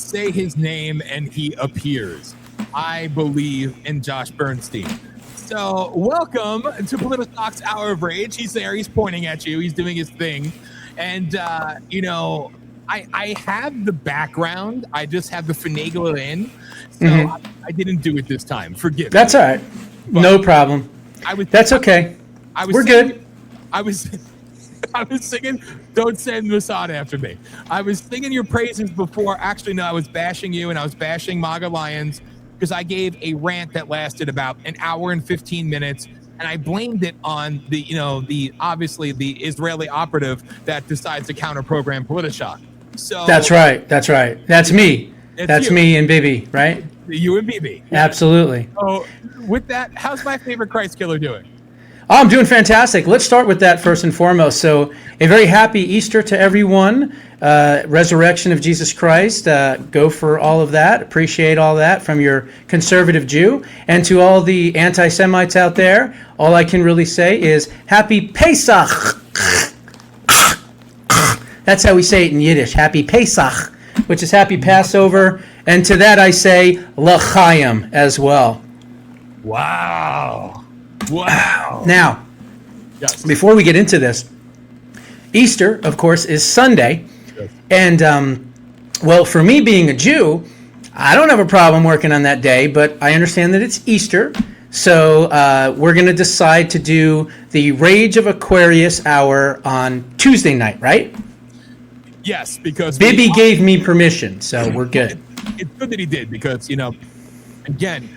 say his name and he appears. I believe in Josh Bernstein. So welcome to Political's Hour of Rage. He's there. He's pointing at you. He's doing his thing. And, I have the background. I just have the finagle in. So I didn't do it this time. Forgive me. That's all right. No problem. That's okay. We're good. I was singing Don't Send Masada after me. I was singing your praises before. Actually, no, I was bashing you and I was bashing MAGA Lions because I gave a rant that lasted about an hour and 15 minutes. And I blamed it on the obviously the Israeli operative that decides to counter-program Politishock. So That's right. That's me. That's me and Bibi, right? You and Bibi. Absolutely. So with that, how's my favorite Christ killer doing? I'm doing fantastic. Let's start with that first and foremost. So a very happy Easter to everyone. Resurrection of Jesus Christ. Go for all of that. Appreciate all that from your conservative Jew. And to all the anti-Semites out there, all I can really say is Happy Pesach. That's how we say it in Yiddish. Happy Pesach, which is Happy Passover. And to that I say L'chaim as well. Wow. Now, yes. Before we get into this, Easter, of course, is Sunday. Yes. And, well, for me being a Jew, I don't have a problem working on that day, but I understand that it's Easter. So we're going to decide to do the Rage of Aquarius hour on Tuesday night, right? Yes, because Bibi gave me permission, so we're good. It's good that he did because, again,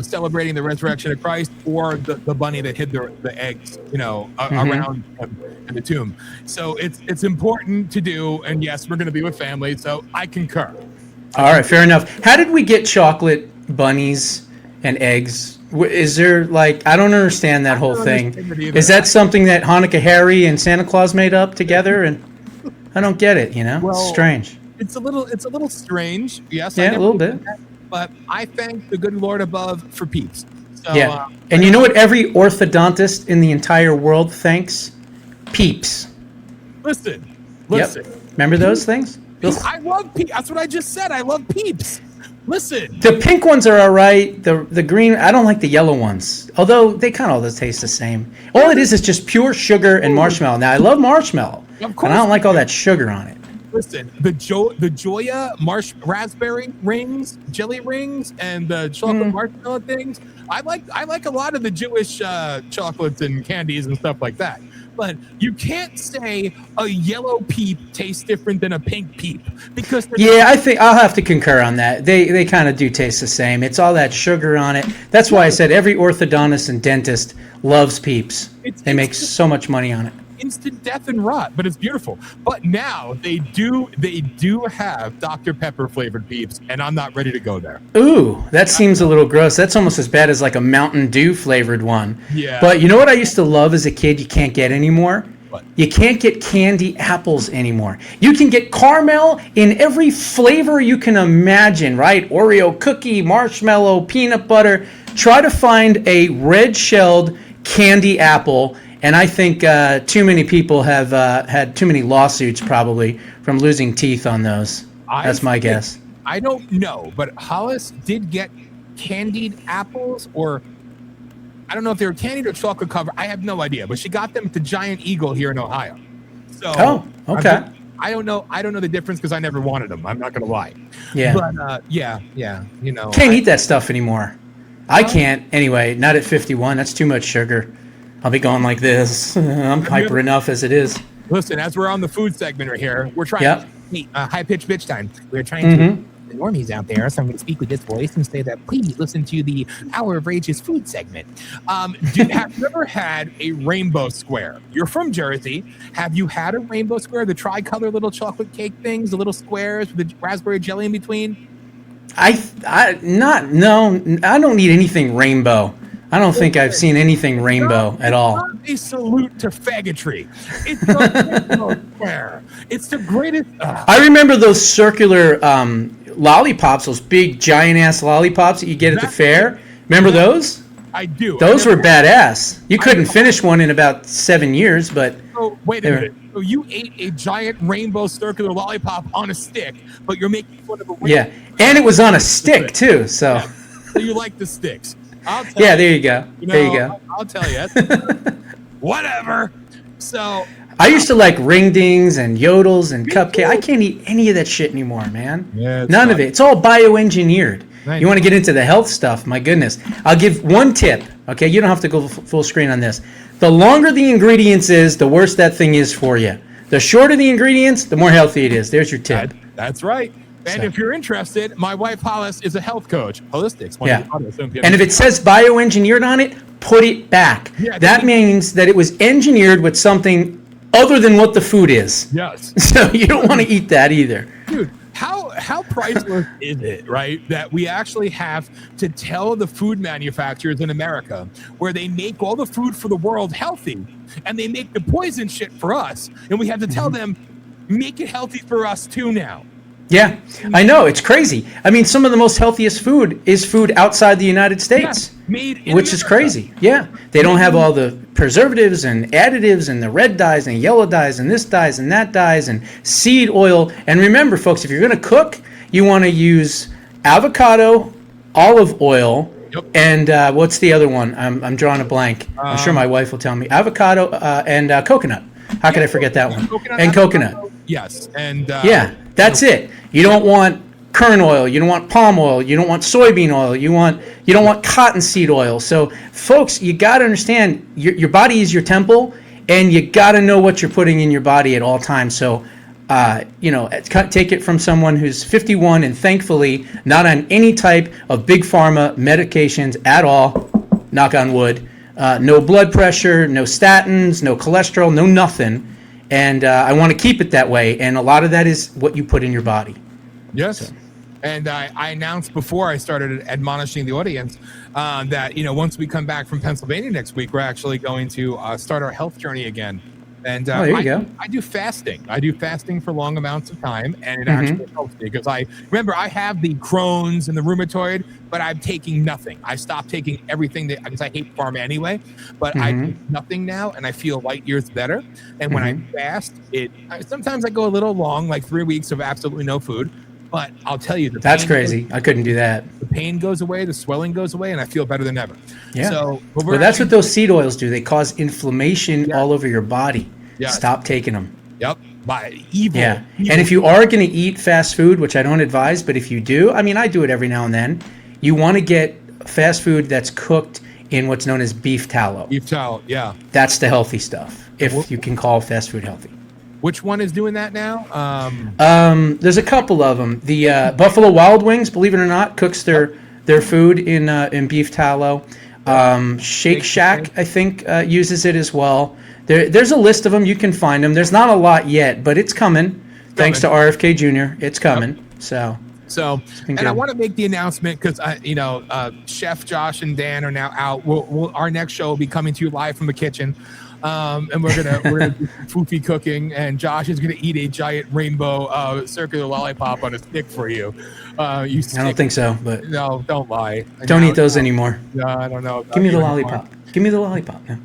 celebrating the resurrection of Christ or the bunny that hid the eggs, around in the tomb. So it's important to do. And yes, we're going to be with family. So I concur. All right, fair enough. How did we get chocolate bunnies and eggs? Is there I don't understand that whole thing. Is that something that Hanukkah Harry and Santa Claus made up together? And I don't get it. Well, it's strange. It's a little strange. Yes. Yeah, a little bit. But I thank the good Lord above for peeps. So, yeah. And you know what every orthodontist in the entire world thanks? Peeps. Listen. Yep. Remember those things? I love peeps. That's what I just said. I love peeps. Listen. The pink ones are all right. The green, I don't like the yellow ones. Although they kind of all taste the same. All it is just pure sugar and marshmallow. Now, I love marshmallow. Of course. And I don't like all that sugar on it. Listen, the Joya raspberry rings, jelly rings, and the chocolate marshmallow things. I like a lot of the Jewish chocolates and candies and stuff like that. But you can't say a yellow peep tastes different than a pink peep because I think I'll have to concur on that. They kind of do taste the same. It's all that sugar on it. That's why I said every orthodontist and dentist loves peeps. They make so much money on it. Instant death and rot, but it's beautiful. But now they do have Dr. Pepper flavored peeps, and I'm not ready to go there. Ooh, that seems a little gross. That's almost as bad as like a Mountain Dew flavored one. Yeah. But you know what I used to love as a kid? You can't get anymore. What? You can't get candy apples anymore. You can get caramel in every flavor you can imagine, right? Oreo cookie, marshmallow, peanut butter. Try to find a red-shelled candy apple. And I think too many people have had too many lawsuits probably from losing teeth on those. That's my guess. I don't know, but Hollis did get candied apples, or I don't know if they were candied or chocolate covered. I have no idea, but she got them at the Giant Eagle here in Ohio. So okay. I don't know the difference because I never wanted them. I'm not going to lie. Yeah. But yeah. Can't eat that stuff anymore. I can't anyway. Not at 51. That's too much sugar. I'll be going like this. I'm hyper enough as it is. Listen, as we're on the food segment right here, we're trying to meet high-pitched bitch time. We're trying to the normies out there, so I'm going to speak with this voice and say that please listen to the Hour of Rage's food segment. Have you ever had a rainbow square? You're from Jersey. Have you had a rainbow square? The tricolor little chocolate cake things, the little squares with the raspberry jelly in between? I don't need anything rainbow. I don't think I've seen anything rainbow at all. It's not a salute to faggotry. It's a rainbow square. It's the greatest. I remember those circular lollipops, those big giant ass lollipops that you get at the fair. Remember those? I do. Those were badass. You couldn't finish one in about 7 years, but... Oh, wait a minute. So you ate a giant rainbow circular lollipop on a stick, but you're making fun of a rainbow. Yeah, and it was on a stick, too, so... Yeah. So you like the sticks. I'll tell yeah, there you go. There you go. I'll tell you. Whatever. So... I used to like ring dings and yodels and cupcake. I can't eat any of that shit anymore, man. Yeah, none of it. It's all bioengineered. You want to get into the health stuff? My goodness. I'll give one tip. Okay, you don't have to go full screen on this. The longer the ingredients is, the worse that thing is for you. The shorter the ingredients, the more healthy it is. There's your tip. That's right. And if you're interested, my wife Hollis is a health coach. Holistics. Yeah. And if it says bioengineered on it, put it back. Yeah, that means that it was engineered with something other than what the food is. Yes. So you don't want to eat that either. Dude, how priceless is it, right, that we actually have to tell the food manufacturers in America where they make all the food for the world healthy and they make the poison shit for us, and we have to tell them, make it healthy for us too now. Yeah, I know. It's crazy. I mean, some of the most healthiest food is food outside the United States, which is crazy. Yeah, they don't have all the preservatives and additives and the red dyes and yellow dyes and this dyes and that dyes and seed oil. And remember, folks, if you're going to cook, you want to use avocado, olive oil, and what's the other one? I'm drawing a blank. I'm sure my wife will tell me. Avocado and coconut. How could I forget that one? Coconut. Yes, and yeah. That's it. You don't want kernel oil. You don't want palm oil. You don't want soybean oil. You don't want cottonseed oil. So, folks, you got to understand your body is your temple, and you got to know what you're putting in your body at all times. So, take it from someone who's 51 and thankfully not on any type of big pharma medications at all. Knock on wood. No blood pressure, no statins, no cholesterol, no nothing. And I want to keep it that way. And a lot of that is what you put in your body. Yes. So. And I announced before I started admonishing the audience that, once we come back from Pennsylvania next week, we're actually going to start our health journey again. And there you go. I do fasting. I do fasting for long amounts of time, and it actually helps me because I have the Crohn's and the rheumatoid, but I'm taking nothing. I stopped taking everything because I hate pharma anyway, but I take nothing now, and I feel light years better. And when I fast, sometimes I go a little long, like 3 weeks of absolutely no food. But I'll tell you, that's crazy. I couldn't do that. The pain goes away, the swelling goes away, and I feel better than ever. Yeah. So, well, that's what those seed oils do. They cause inflammation all over your body. Yes. Stop taking them. Yep. Evil. Yeah. And if you are going to eat fast food, which I don't advise, but if you do, I mean, I do it every now and then. You want to get fast food that's cooked in what's known as beef tallow. Beef tallow, yeah. That's the healthy stuff, if you can call fast food healthy. Which one is doing that now? There's a couple of them. The Buffalo Wild Wings, believe it or not, cooks their food in beef tallow. Shake Shack, I think, uses it as well. There's a list of them. You can find them. There's not a lot yet, but it's coming. Thanks to RFK Jr. It's coming. Yep. So, and I want to make the announcement because Chef Josh and Dan are now out. Our next show will be coming to you live from the kitchen. And we're gonna do foofy cooking, and Josh is gonna eat a giant rainbow circular lollipop on a stick for you. I don't think so, but no, don't lie. Don't eat those anymore. No, I don't know. Give me the lollipop. Give me the lollipop. Yeah.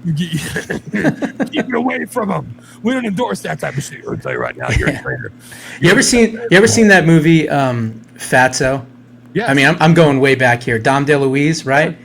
Keep it away from them. We don't endorse that type of shit. I'll tell you right now, you're a traitor. You ever seen that movie Fatso? Yeah. I mean, I'm going way back here. Dom DeLuise, right?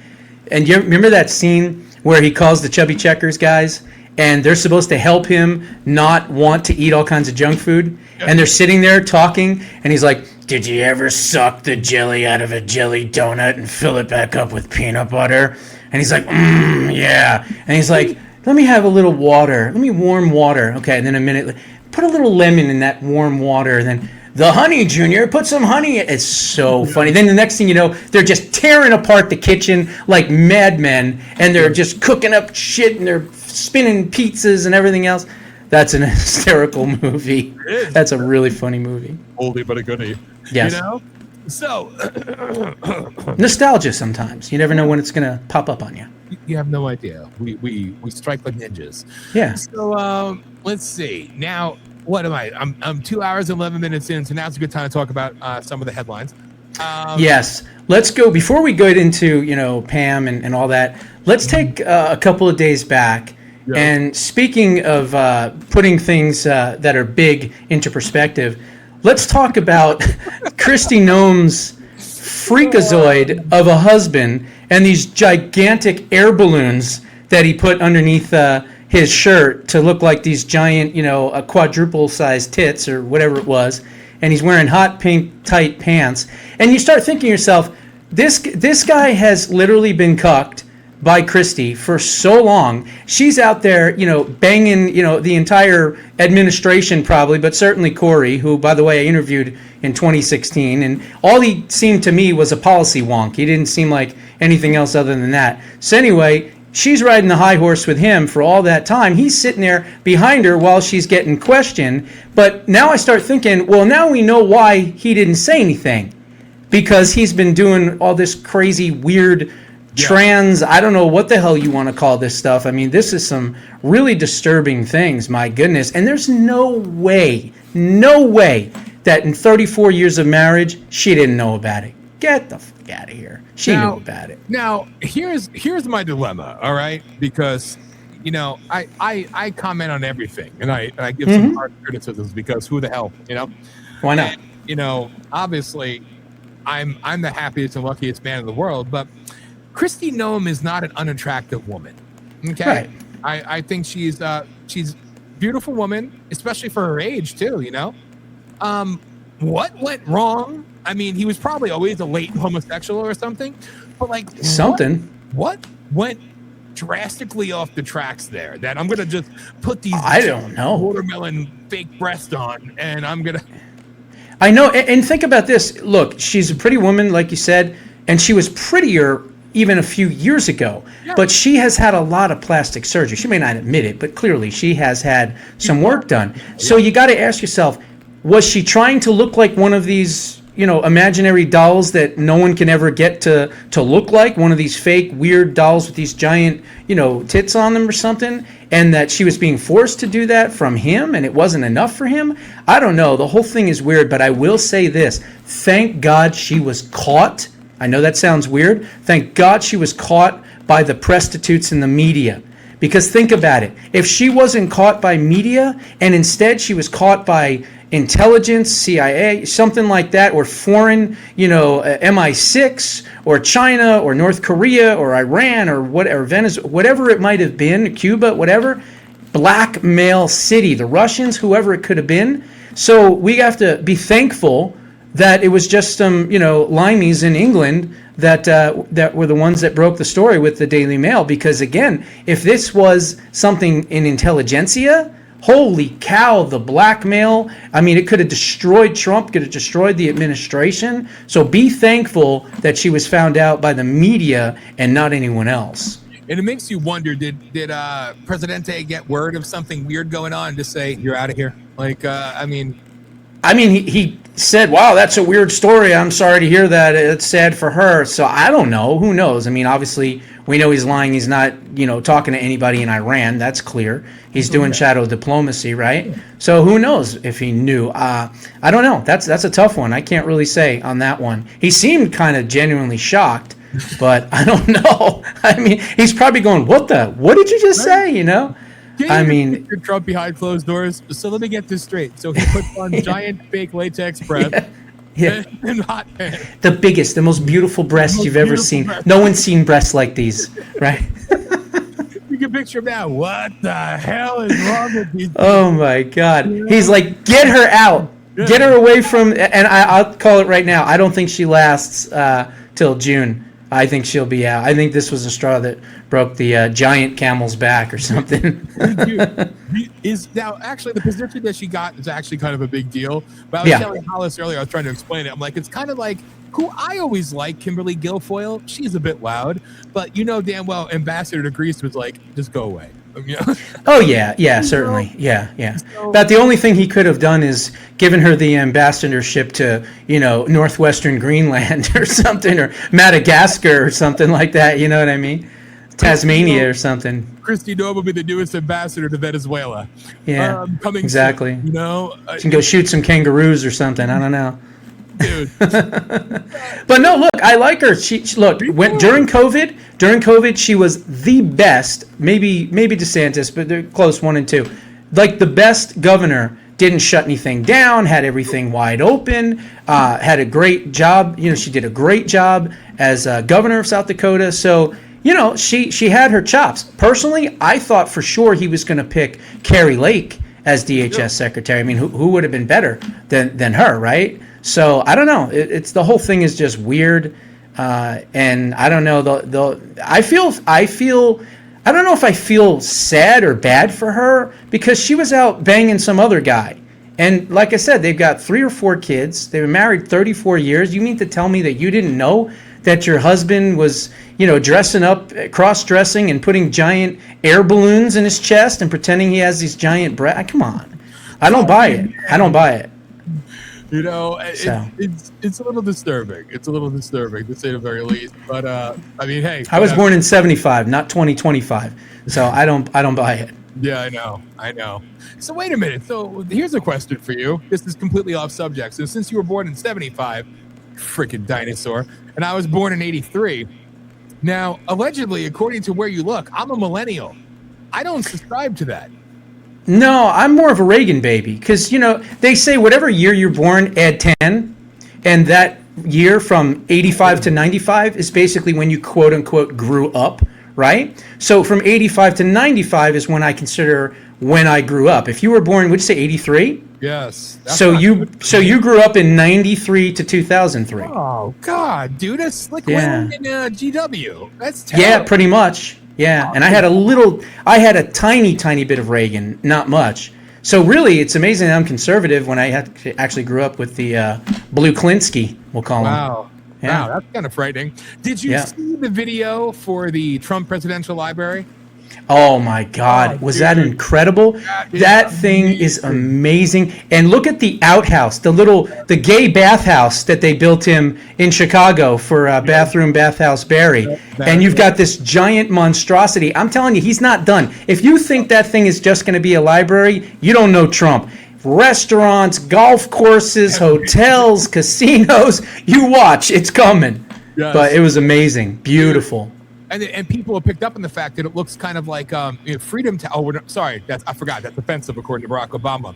And you remember that scene where he calls the Chubby Checkers guys? And they're supposed to help him not want to eat all kinds of junk food. And they're sitting there talking, and he's like, did you ever suck the jelly out of a jelly donut and fill it back up with peanut butter? And he's like, yeah. And he's like, let me have a little water. Let me warm water. Okay, and then a minute, put a little lemon in that warm water, and then the honey, Junior, put some honey. It's so funny. Then the next thing you know, they're just tearing apart the kitchen like madmen, and they're just cooking up shit, and they're spinning pizzas and everything else. That's an hysterical movie. That's a really funny movie. Oldie but a goodie. Yes. So nostalgia sometimes. You never know when it's gonna pop up on you. You have no idea. We strike like ninjas. Yeah. So let's see. Now, what am I? I'm 2 hours and 11 minutes in, so now's a good time to talk about some of the headlines. Yes. Let's go, before we go into, Pam and all that, let's take a couple of days back. Yeah. And speaking of putting things that are big into perspective, let's talk about Kristi Noem's freakazoid of a husband and these gigantic air balloons that he put underneath his shirt to look like these giant, quadruple-sized tits or whatever it was. And he's wearing hot pink tight pants. And you start thinking to yourself, this guy has literally been cucked by Kristi for so long. She's out there, banging, the entire administration probably, but certainly Corey, who, by the way, I interviewed in 2016. And all he seemed to me was a policy wonk. He didn't seem like anything else other than that. So anyway, she's riding the high horse with him for all that time. He's sitting there behind her while she's getting questioned. But now I start thinking, well, now we know why he didn't say anything. Because he's been doing all this crazy, weird, trans, I don't know what the hell you want to call this stuff. I mean, this is some really disturbing things, my goodness. And there's no way that in 34 years of marriage, she didn't know about it. Get the fuck out of here. She knew about it. Now, here's my dilemma, all right? Because, I comment on everything, and I give some hard criticisms because who the hell, Why not? And, obviously, I'm the happiest and luckiest man in the world, but Kristi Noem is not an unattractive woman. Okay, right. I think she's a beautiful woman, especially for her age too. What went wrong? I mean, he was probably always a late homosexual or something, but something. What went drastically off the tracks there? That I'm gonna just put these watermelon fake breasts on, and I'm gonna. I know, and think about this. Look, she's a pretty woman, like you said, and she was prettier even a few years ago. Yeah. But she has had a lot of plastic surgery. She may not admit it, but clearly she has had some work done. So you got to ask yourself, was she trying to look like one of these, imaginary dolls that no one can ever get to look like? One of these fake, weird dolls with these giant, tits on them or something? And that she was being forced to do that from him and it wasn't enough for him? I don't know. The whole thing is weird, but I will say this. Thank God she was caught. I know that sounds weird. Thank God she was caught by the prostitutes in the media. Because think about it. If she wasn't caught by media and instead she was caught by intelligence, CIA, something like that, or foreign, MI6 or China or North Korea or Iran or whatever, Venezuela, whatever it might have been, Cuba, whatever, blackmail city, the Russians, whoever it could have been. So we have to be thankful that it was just some, limeys in England that were the ones that broke the story with the Daily Mail. Because again, if this was something in intelligentsia, holy cow, the blackmail. I mean, it could have destroyed Trump, could have destroyed the administration. So be thankful that she was found out by the media and not anyone else. And it makes you wonder, did Presidente get word of something weird going on to say, you're out of here? He said, wow, that's a weird story. I'm sorry to hear that. It's sad for her. So I don't know. Who knows? I mean, obviously, we know he's lying. He's not, talking to anybody in Iran. That's clear. He's doing shadow diplomacy, right? So who knows if he knew? I don't know. That's a tough one. I can't really say on that one. He seemed kind of genuinely shocked, but I don't know. I mean, he's probably going, what did you just say, Picture Trump behind closed doors. So let me get this straight. So he puts on giant fake latex breasts and hot pants. The biggest, the most beautiful breasts you've ever seen. No one's seen breasts like these, right? You can picture him now. What the hell is wrong with these people? Oh my God. He's like, get her out. Yeah. Get her away from, and I'll call it right now. I don't think she lasts till June. I think she'll be out. I think this was a straw that broke the giant camel's back or something. Now, actually, the position that she got is actually kind of a big deal. But I was telling Hollis earlier, I was trying to explain it. I'm like, it's kind of like who I always like, Kimberly Guilfoyle. She's a bit loud. But damn well, Ambassador to Greece was like, just go away. Oh, yeah, certainly. Yeah. But the only thing he could have done is given her the ambassadorship to, northwestern Greenland or something, or Madagascar or something like that. You know what I mean? Tasmania or something. Kristi Noem will be the newest ambassador to Venezuela. Yeah, coming exactly. soon, she can go shoot some kangaroos or something. I don't know. dude. But no, look, I like her. She look during COVID, she was the best. Maybe DeSantis, but they're close 1 and 2. Like the best governor. Didn't shut anything down. Had everything wide open. Had a great job. She did a great job as governor of South Dakota. So she had her chops. Personally, I thought for sure he was going to pick Carrie Lake as DHS secretary. I mean, who would have been better than her, right? So I don't know. It's the whole thing is just weird, and I don't know. I don't know if I feel sad or bad for her because she was out banging some other guy. And like I said, they've got 3 or 4 kids. They've been married 34 years. You mean to tell me that you didn't know that your husband was, dressing up, cross-dressing and putting giant air balloons in his chest and pretending he has these giant breasts? Come on. I don't buy it. It's a little disturbing. It's a little disturbing to say the very least. But hey, I was born in 75, not 2025. So I don't buy it. Yeah, I know. So wait a minute. So here's a question for you. This is completely off subject. So since you were born in 75, freaking dinosaur, and I was born in 83. Now, allegedly, according to where you look, I'm a millennial. I don't subscribe to that. No, I'm more of a Reagan baby because, they say whatever year you're born, add 10, and that year from 85 to 95 is basically when you quote unquote grew up, right? So from 85 to 95 is when I consider when I grew up. If you were born, would you say 83? Yes. So you grew up in 93 to 2003. Oh God, dude, that's like when we were in GW. That's terrible. Yeah, pretty much. Yeah, and I had a tiny bit of Reagan, not much. So really, it's amazing that I'm conservative when I actually grew up with the Blue Klinsky, we'll call him. Wow. Yeah. Wow, that's kind of frightening. Did you see the video for the Trump Presidential Library? Oh my God, was that incredible? That thing is amazing. And look at the outhouse, the gay bathhouse that they built him in Chicago for bathhouse Barry. And you've got this giant monstrosity. I'm telling you, he's not done. If you think that thing is just going to be a library, you don't know Trump. Restaurants, golf courses, hotels, casinos, you watch, it's coming. Yes. But it was amazing, beautiful. And people have picked up on the fact that it looks kind of like Freedom Tower. I forgot. That's offensive according to Barack Obama.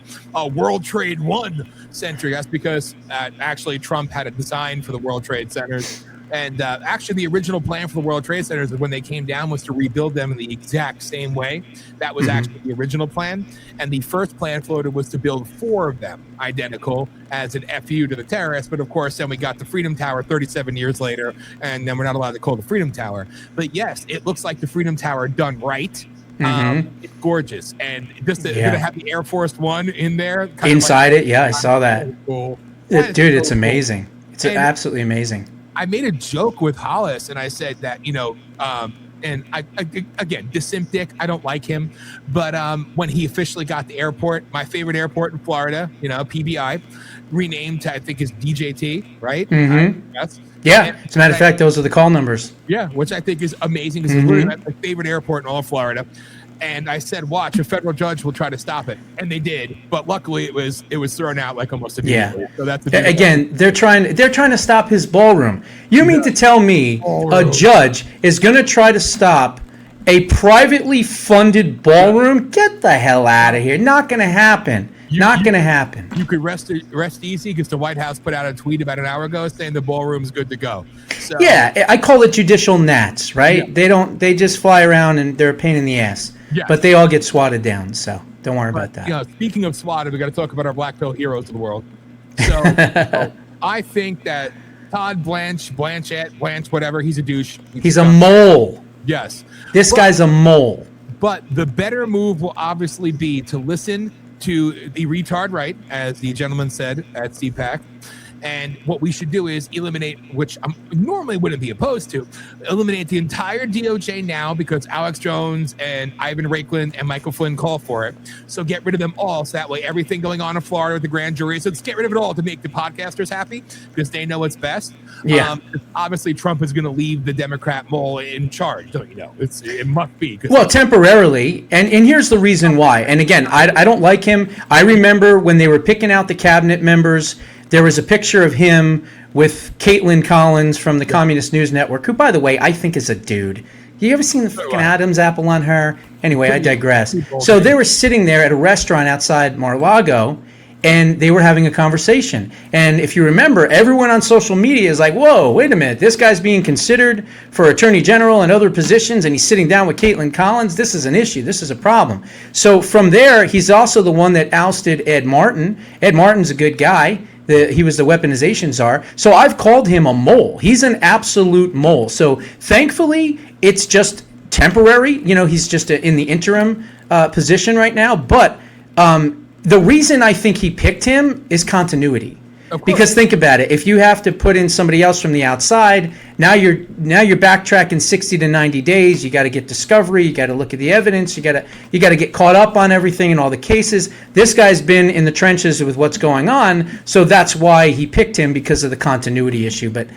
World Trade One Century. That's because actually Trump had a design for the World Trade Centers. And actually, the original plan for the World Trade Centers when they came down was to rebuild them in the exact same way. That was actually the original plan. And the first plan floated was to build 4 of them identical as an FU to the terrorists. But of course, then we got the Freedom Tower 37 years later, and then we're not allowed to call it the Freedom Tower. But yes, it looks like the Freedom Tower done right. It's gorgeous. And just to have the Air Force One in there. Inside it, I saw that. Cool. Dude, it's amazing. It's absolutely amazing. I made a joke with Hollis, and I said that, and I again, Dick, I don't like him, but when he officially got the airport, my favorite airport in Florida, PBI, renamed to, I think, is DJT, right? Yes. Yeah, as a matter of fact, those are the call numbers. Yeah, which I think is amazing because it's literally my favorite airport in all of Florida. And I said, watch, a federal judge will try to stop it. And they did. But luckily it was thrown out like almost immediately. Yeah. So that's again, they're trying to stop his ballroom. You mean to tell me a judge is going to try to stop a privately funded ballroom? Get the hell out of here. Not going to happen. Not going to happen. You could rest easy because the White House put out a tweet about an hour ago saying the ballroom's good to go. So, yeah, I call it judicial gnats, right? Yeah. They just fly around and they're a pain in the ass. Yes. But they all get swatted down, so don't worry about that. Speaking of swatted, we got to talk about our black pill heroes of the world. So I think that Todd Blanche, whatever, he's a douche. He's a mole. Yes. This guy's a mole. But the better move will obviously be to listen to the retard right, as the gentleman said at CPAC. And what we should do is eliminate, which I normally wouldn't be opposed to, eliminate the entire DOJ now because Alex Jones and Ivan Raikland and Michael Flynn call for it. So get rid of them all. So that way, everything going on in Florida with the grand jury. So let's get rid of it all to make the podcasters happy because they know what's best. Yeah. Obviously, Trump is going to leave the Democrat mole in charge. Don't you know? It must be. Well, temporarily. And here's the reason why. And again, I don't like him. I remember when they were picking out the cabinet members, there was a picture of him with Caitlin Collins from the Communist News Network, who, by the way, I think is a dude. You ever seen the fucking Adam's apple on her? Anyway, I digress. So they were sitting there at a restaurant outside Mar-a-Lago, and they were having a conversation. And if you remember, everyone on social media is like, whoa, wait a minute. This guy's being considered for attorney general and other positions, and he's sitting down with Caitlin Collins. This is an issue. This is a problem. So from there, he's also the one that ousted Ed Martin. Ed Martin's a good guy. He was the weaponization czar. So I've called him a mole. He's an absolute mole. So thankfully, it's just temporary. He's just in the interim position right now. But the reason I think he picked him is continuity. Because think about it. If you have to put in somebody else from the outside, now you're backtracking 60 to 90 days. You got to get discovery. You got to look at the evidence. You got to get caught up on everything and all the cases. This guy's been in the trenches with what's going on, so that's why he picked him, because of the continuity issue. But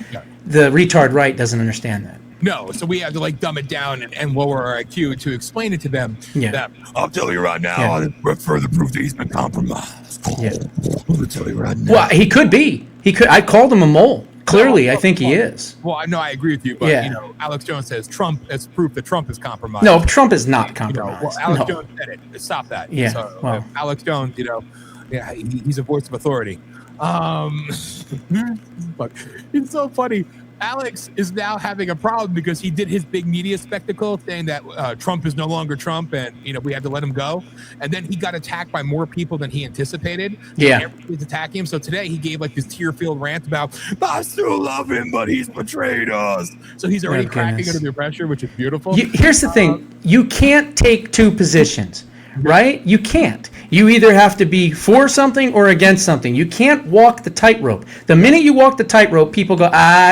the retard right doesn't understand that. No, so we have to dumb it down and lower our IQ to explain it to them. That I'll tell you right now, I further proof that he's been compromised. I'll tell you right now. Well, he could be. I called him a mole. Clearly, I think he is. Well, I know I agree with you, but Alex Jones says Trump as proof that Trump is compromised. No, Trump is not compromised. Alex Jones said it. Stop that. Yeah. So, Alex Jones, he's a voice of authority. But it's so funny. Alex is now having a problem because he did his big media spectacle saying that Trump is no longer Trump and, we have to let him go. And then he got attacked by more people than he anticipated. So everybody's attacking him. So today he gave this tear-filled rant about, I still love him, but he's betrayed us. So he's already cracking under the pressure, which is beautiful. Here's the thing. You can't take two positions, right? You can't. You either have to be for something or against something. You can't walk the tightrope. The minute you walk the tightrope, people go,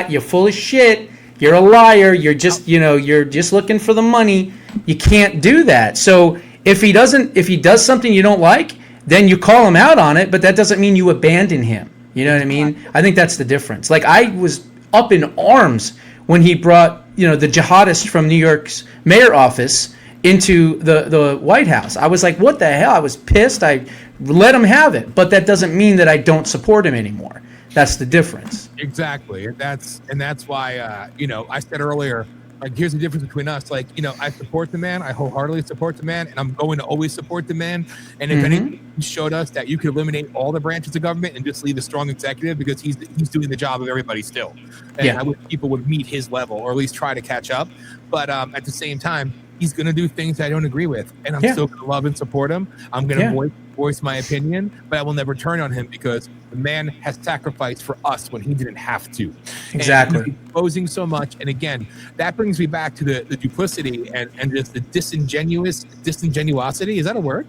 you're full of shit. You're a liar. You're just, you're just looking for the money. You can't do that. So if he does something you don't like, then you call him out on it, but that doesn't mean you abandon him. You know what I mean? I think that's the difference. I was up in arms when he brought, the jihadist from New York's mayor office into the White House. I was like, what the hell? I was pissed. I let him have it. But that doesn't mean that I don't support him anymore. That's the difference. Exactly. That's why, I said earlier, here's the difference between us. I support the man. I wholeheartedly support the man, and I'm going to always support the man. And if anything, he showed us that you could eliminate all the branches of government and just leave a strong executive, because he's doing the job of everybody still. And I wish people would meet his level, or at least try to catch up. But at the same time, he's going to do things I don't agree with, and I'm still going to love and support him. I'm going to voice my opinion, but I will never turn on him, because the man has sacrificed for us when he didn't have to. Exactly. And he's exposing so much. And again, that brings me back to the duplicity and just the disingenuosity. Is that a word?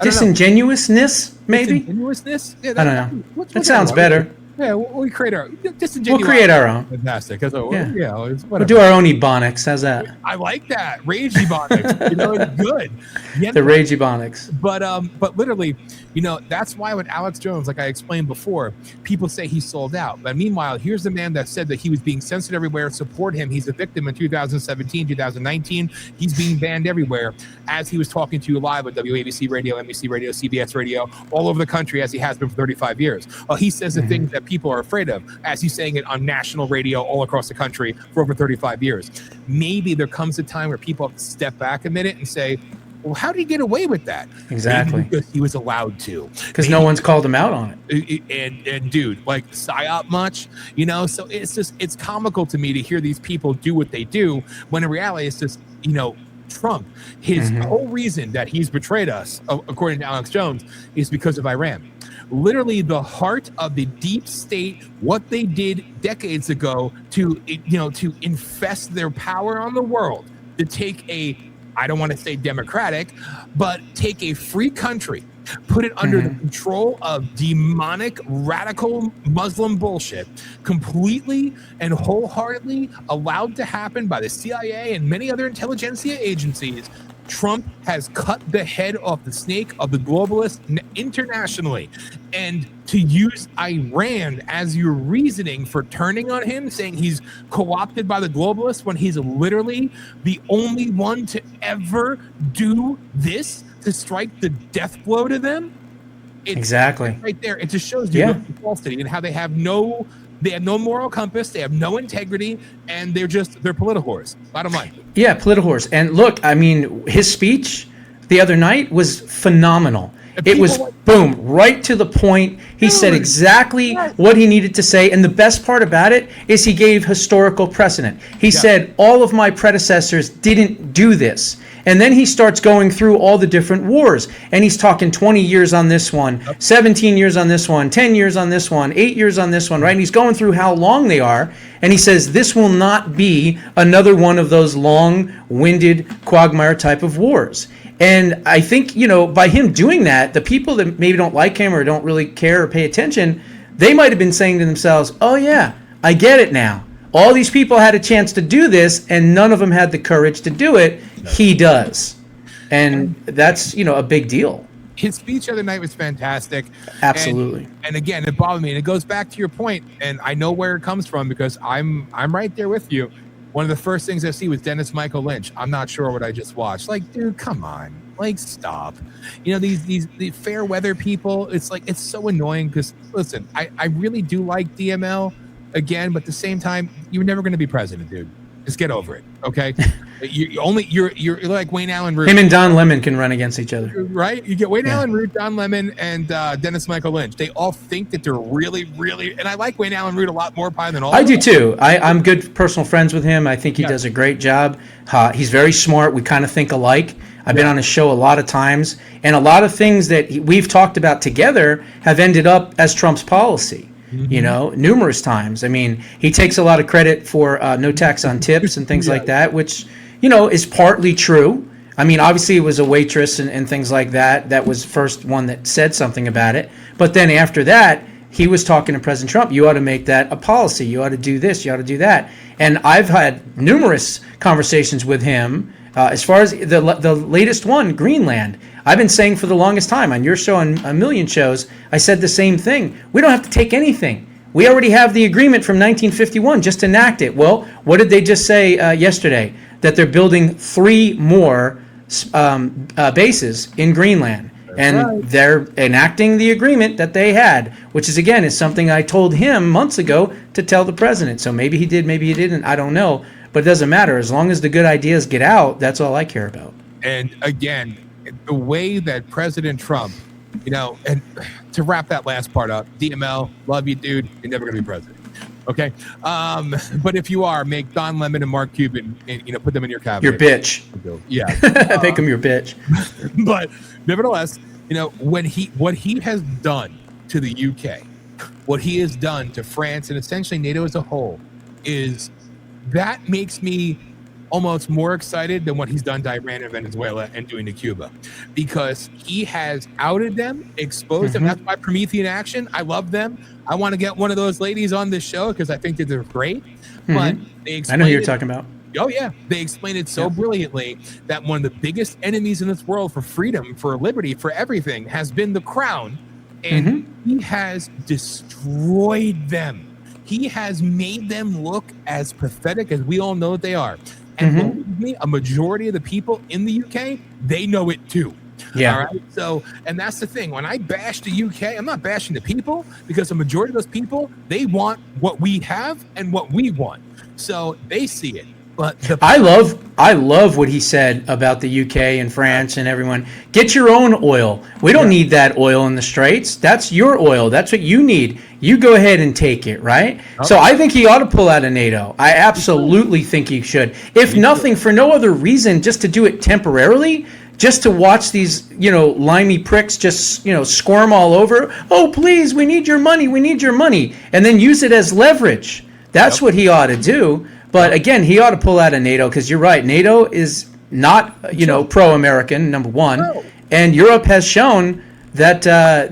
Disingenuousness, maybe? Disingenuousness? Yeah, I don't know. That sounds better. Yeah, we create our We'll create our own. Fantastic. We'll do our own ebonics. How's that? I like that. Rage ebonics. It's good. The rage ebonics. But literally, that's why with Alex Jones, like I explained before, people say he's sold out. But meanwhile, here's the man that said that he was being censored everywhere. Support him. He's a victim in 2017, 2019. He's being banned everywhere, as he was talking to you live with WABC Radio, NBC Radio, CBS Radio, all over the country, as he has been for 35 years. He says the things that people are afraid of, as he's saying it on national radio all across the country for over 35 years. Maybe there comes a time where people have to step back a minute and say, well, how did he get away with that? Exactly. Maybe because he was allowed to. Because no one's called him out on it. And dude, psyop much, so it's comical to me to hear these people do what they do, when in reality it's just, Trump, his whole reason that he's betrayed us, according to Alex Jones, is because of Iran. Literally the heart of the deep state, what they did decades ago to infest their power on the world, to take I don't want to say democratic, but take a free country, put it under the control of demonic, radical Muslim bullshit, completely and wholeheartedly allowed to happen by the CIA and many other intelligentsia agencies. Trump has cut the head off the snake of the globalists internationally. And to use Iran as your reasoning for turning on him, saying he's co-opted by the globalists, when he's literally the only one to ever do this, to strike the death blow to them, Exactly. Right there. It just shows you the falsity and how they have no moral compass, they have no integrity, and they're political whores. Bottom line. Yeah, political whores. And look, I mean, his speech the other night was phenomenal. It was boom, right to the point. He said exactly what he needed to say. And the best part about it is he gave historical precedent. He said, all of my predecessors didn't do this. And then he starts going through all the different wars. And he's talking 20 years on this one, 17 years on this one, 10 years on this one, 8 years on this one, right? And he's going through how long they are. And he says, this will not be another one of those long-winded quagmire type of wars. And I think, by him doing that, the people that maybe don't like him or don't really care or pay attention, they might have been saying to themselves, oh yeah, I get it now. All these people had a chance to do this, and none of them had the courage to do it. He does. And that's, a big deal. His speech the other night was fantastic. Absolutely. And again, it bothered me. And it goes back to your point, and I know where it comes from because I'm right there with you. One of the first things I see was Dennis Michael Lynch. I'm not sure what I just watched. Like, dude, come on. Like, stop. These fair weather people, it's like, it's so annoying because, listen, I really do like DML again, but at the same time, you're never going to be president, dude. Just get over it, okay? You're like Wayne Allen Root. Him and Don Lemon can run against each other, right? You get Wayne Allen Root, Don Lemon, and Dennis Michael Lynch. They all think that they're really, really, and I like Wayne Allen Root a lot more probably than all. I do too. I'm good personal friends with him. I think he does a great job. He's very smart. We kind of think alike. I've been on his show a lot of times, and a lot of things that we've talked about together have ended up as Trump's policy. Numerous times. I mean, he takes a lot of credit for no tax on tips and things like that, which, is partly true. I mean, obviously it was a waitress and things like that. That was first one that said something about it. But then after that, he was talking to President Trump. You ought to make that a policy. You ought to do this. You ought to do that. And I've had numerous conversations with him as far as the latest one, Greenland. I've been saying for the longest time on your show and a million shows, I said the same thing. We don't have to take anything. We already have the agreement from 1951. Just enact it. Well, what did they just say yesterday? That they're building 3 more bases in Greenland. And they're enacting the agreement that they had, which is, again, is something I told him months ago to tell the president. So maybe he did, maybe he didn't. I don't know. But it doesn't matter. As long as the good ideas get out, that's all I care about. And again, the way that President Trump, and to wrap that last part up, DML, love you, dude. You're never going to be president. Okay. But if you are, make Don Lemon and Mark Cuban, and, put them in your cabinet. Your bitch. Yeah. Make them your bitch. But nevertheless, what he has done to the UK, what he has done to France and essentially NATO as a whole that makes me almost more excited than what he's done to Iran and Venezuela and doing to Cuba, because he has outed them, exposed them. That's my Promethean action. I love them. I want to get one of those ladies on this show because I think that they're great. But I know who you're talking about. Oh, yeah. They explained it so brilliantly that one of the biggest enemies in this world for freedom, for liberty, for everything has been the crown. And he has destroyed them. He has made them look as pathetic as we all know that they are. And believe me, a majority of the people in the UK, they know it too. Yeah. All right. So, and that's the thing. When I bash the UK, I'm not bashing the people, because the majority of those people, they want what we have and what we want. So they see it. But I love what he said about the UK and France and everyone. Get your own oil. We don't need that oil in the Straits. That's your oil. That's what you need. You go ahead and take it, right? Okay. So I think he ought to pull out of NATO. I absolutely think he should. If nothing, for no other reason, just to do it temporarily, just to watch these, limey pricks just, squirm all over. Oh, please, we need your money. We need your money. And then use it as leverage. That's what he ought to do. But again, he ought to pull out of NATO, because you're right. NATO is not, pro-American, number one. No. And Europe has shown that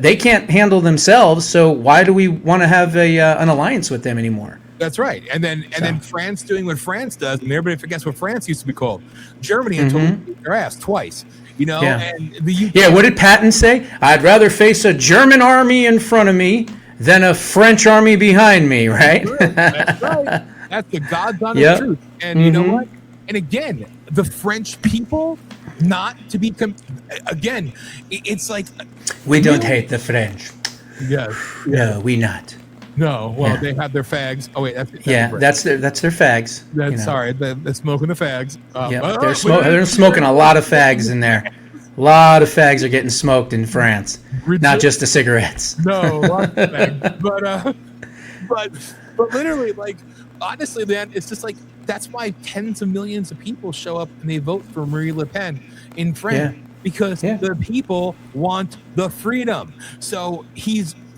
they can't handle themselves. So why do we want to have an alliance with them anymore? That's right. And then France doing what France does, and everybody forgets what France used to be called. Germany until their ass twice. And the UK. Yeah, what did Patton say? I'd rather face a German army in front of me than a French army behind me, right? That's right. That's the God's honest truth. And you know what? And again, the French people, not to be again. It's like we don't hate the French. Yes. No, we not. No, well, they have their fags. Oh wait, that's that's their fags. That's sorry, they're smoking the fags. They're smoking a lot of fags in there. A lot of fags are getting smoked in France, not just the cigarettes. No, lots of fags. But literally, like, honestly, man, it's just like that's why tens of millions of people show up and they vote for Marine Le Pen in France because the people want the freedom. So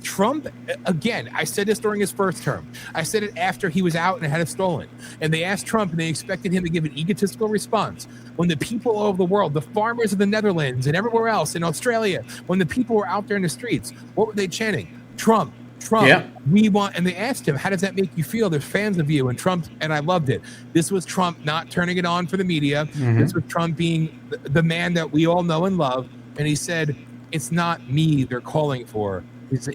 Trump, again, I said this during his first term. I said it after he was out and had it stolen. And they asked Trump and they expected him to give an egotistical response. When the people all over the world, the farmers of the Netherlands and everywhere else in Australia, when the people were out there in the streets, what were they chanting? Trump, we want, and they asked him, how does that make you feel? There's fans of you. And Trump, and I loved it. This was Trump not turning it on for the media. This was Trump being the man that we all know and love. And he said, it's not me they're calling for.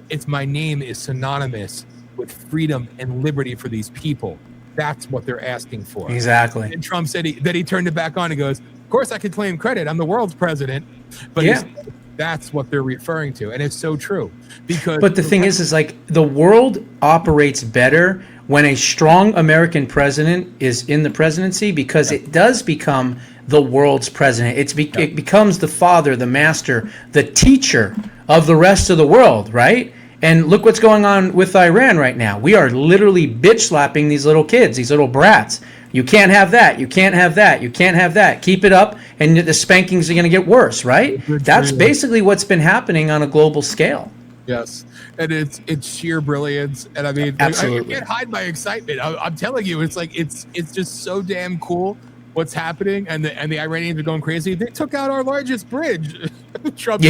It's my name is synonymous with freedom and liberty for these people. That's what they're asking for. Exactly. And Trump said he turned it back on and goes, of course I could claim credit. I'm the world's president. But that's what they're referring to. And it's so true. But the thing is like the world operates better when a strong American president is in the presidency because it does become the world's president. It becomes the father, the master, the teacher of the rest of the world, right? And look what's going on with Iran right now. We are literally bitch slapping these little kids, these little brats. You can't have that. You can't have that. You can't have that. Keep it up, and the spankings are going to get worse, right? That's basically what's been happening on a global scale. Yes, and it's sheer brilliance, and I mean, absolutely, I can't hide my excitement. I'm telling you, it's like it's just so damn cool what's happening, and the Iranians are going crazy. They took out our largest bridge. Trump.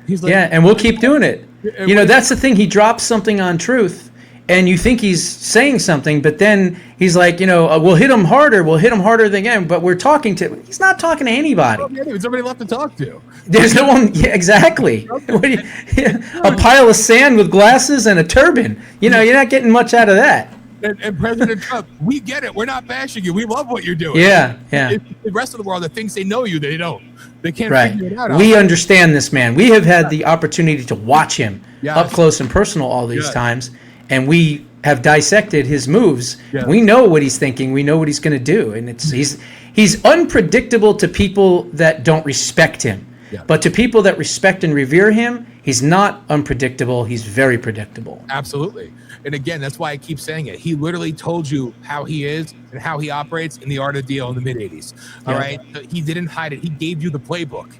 He's like, and we'll keep doing it. You know, that's the thing. He drops something on truth, and you think he's saying something, but then he's like, we'll hit him harder. We'll him harder again. But we're talking to. He's not talking to anybody. There's nobody left to talk to. There's no one. Yeah, exactly. A pile of sand with glasses and a turban. You're not getting much out of that. And President Trump, we get it. We're not bashing you. We love what you're doing. Yeah. The rest of the world that thinks they know you, they don't. They can't figure it out. We understand this man. We have had the opportunity to watch him up close and personal all these times, and we have dissected his moves. Yes. We know what he's thinking. We know what he's going to do, and he's unpredictable to people that don't respect him. Yeah. But to people that respect and revere him, he's not unpredictable. He's very predictable. Absolutely. And again, that's why I keep saying it. He literally told you how he is and how he operates in the Art of Deal in the mid-'80s. All right? He didn't hide it. He gave you the playbook.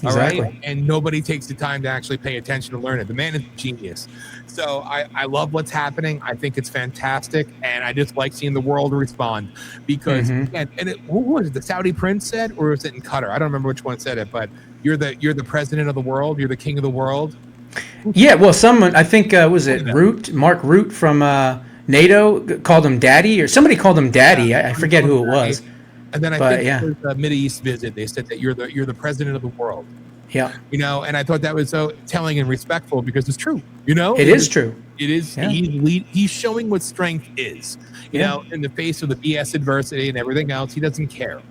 All right? And nobody takes the time to actually pay attention to learn it. The man is a genius. So I love what's happening. I think it's fantastic. And I just like seeing the world respond. Because, who was it? The Saudi prince said? Or was it in Qatar? I don't remember which one said it. But you're the president of the world. You're the king of the world. Yeah, well, someone, I think, Mark Root from NATO called him daddy, or somebody called him daddy. I forget who it was. And then I think it was a Middle East visit. They said that you're the president of the world. Yeah. And I thought that was so telling and respectful because it's true. It is true. It is. Yeah. He's showing what strength is. You know, in the face of the BS adversity and everything else, he doesn't care.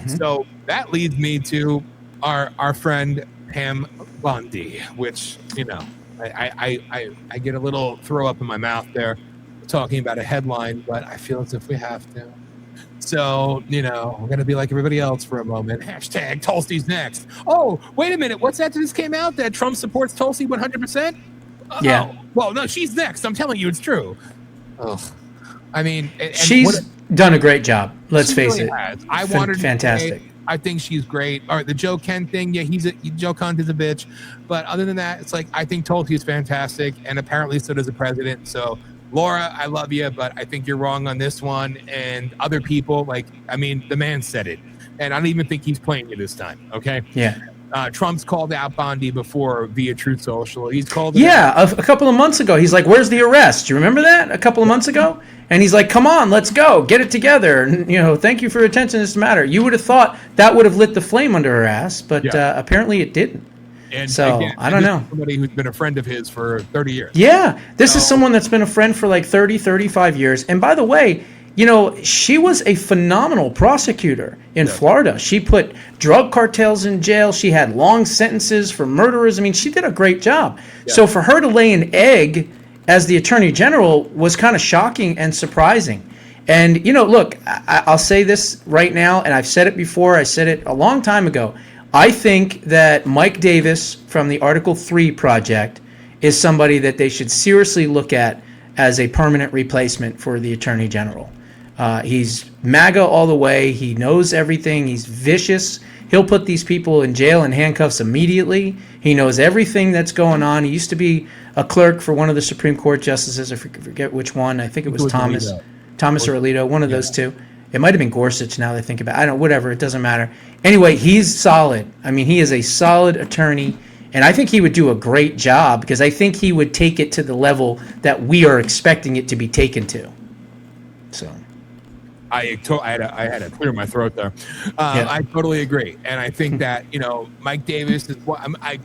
So that leads me to our friend Pam Bondi, which I get a little throw up in my mouth there talking about a headline, but I feel as if we have to. So, we're going to be like everybody else for a moment. Hashtag Tulsi's next. Oh, wait a minute. What's that just came out? That Trump supports Tulsi 100%? Yeah. Oh, well, no, she's next. I'm telling you, it's true. Ugh. I mean, she's done a great job. Let's face it. I wanted fantastic. I think she's great. All right, the Joe Kent thing, Joe Kent is a bitch. But other than that, it's like I think Tulsi is fantastic, and apparently so does the president. So, Laura, I love you, but I think you're wrong on this one. And other people, the man said it, and I don't even think he's playing you this time. Okay. Yeah. Trump's called out Bondi before via Truth Social. He's called. A couple of months ago, he's like, "Where's the arrest?" Do you remember that? A couple of months ago. And he's like, come on, let's go. Get it together. And, thank you for your attention to this matter. You would have thought that would have lit the flame under her ass, but apparently it didn't. And so, again, I don't know. Somebody who's been a friend of his for 30 years. Yeah. This is someone that's been a friend for like 30, 35 years. And by the way, she was a phenomenal prosecutor in Florida. She put drug cartels in jail. She had long sentences for murderers. I mean, she did a great job. Yeah. So for her to lay an egg as the attorney general was kind of shocking and surprising. And, look, I'll say this right now, and I've said it before. I said it a long time ago. I think that Mike Davis from the Article 3 project is somebody that they should seriously look at as a permanent replacement for the attorney general. He's MAGA all the way. He knows everything. He's vicious. He'll put these people in jail in handcuffs immediately. He knows everything that's going on. He used to be a clerk for one of the Supreme Court justices. I forget which one. I think it was Thomas or Alito, one of those two. It might have been Gorsuch now that I think about it. I don't know, whatever. It doesn't matter. Anyway, he's solid. I mean, he is a solid attorney. And I think he would do a great job because I think he would take it to the level that we are expecting it to be taken to. So, I had to clear my throat there. I totally agree, and I think that Mike Davis is what.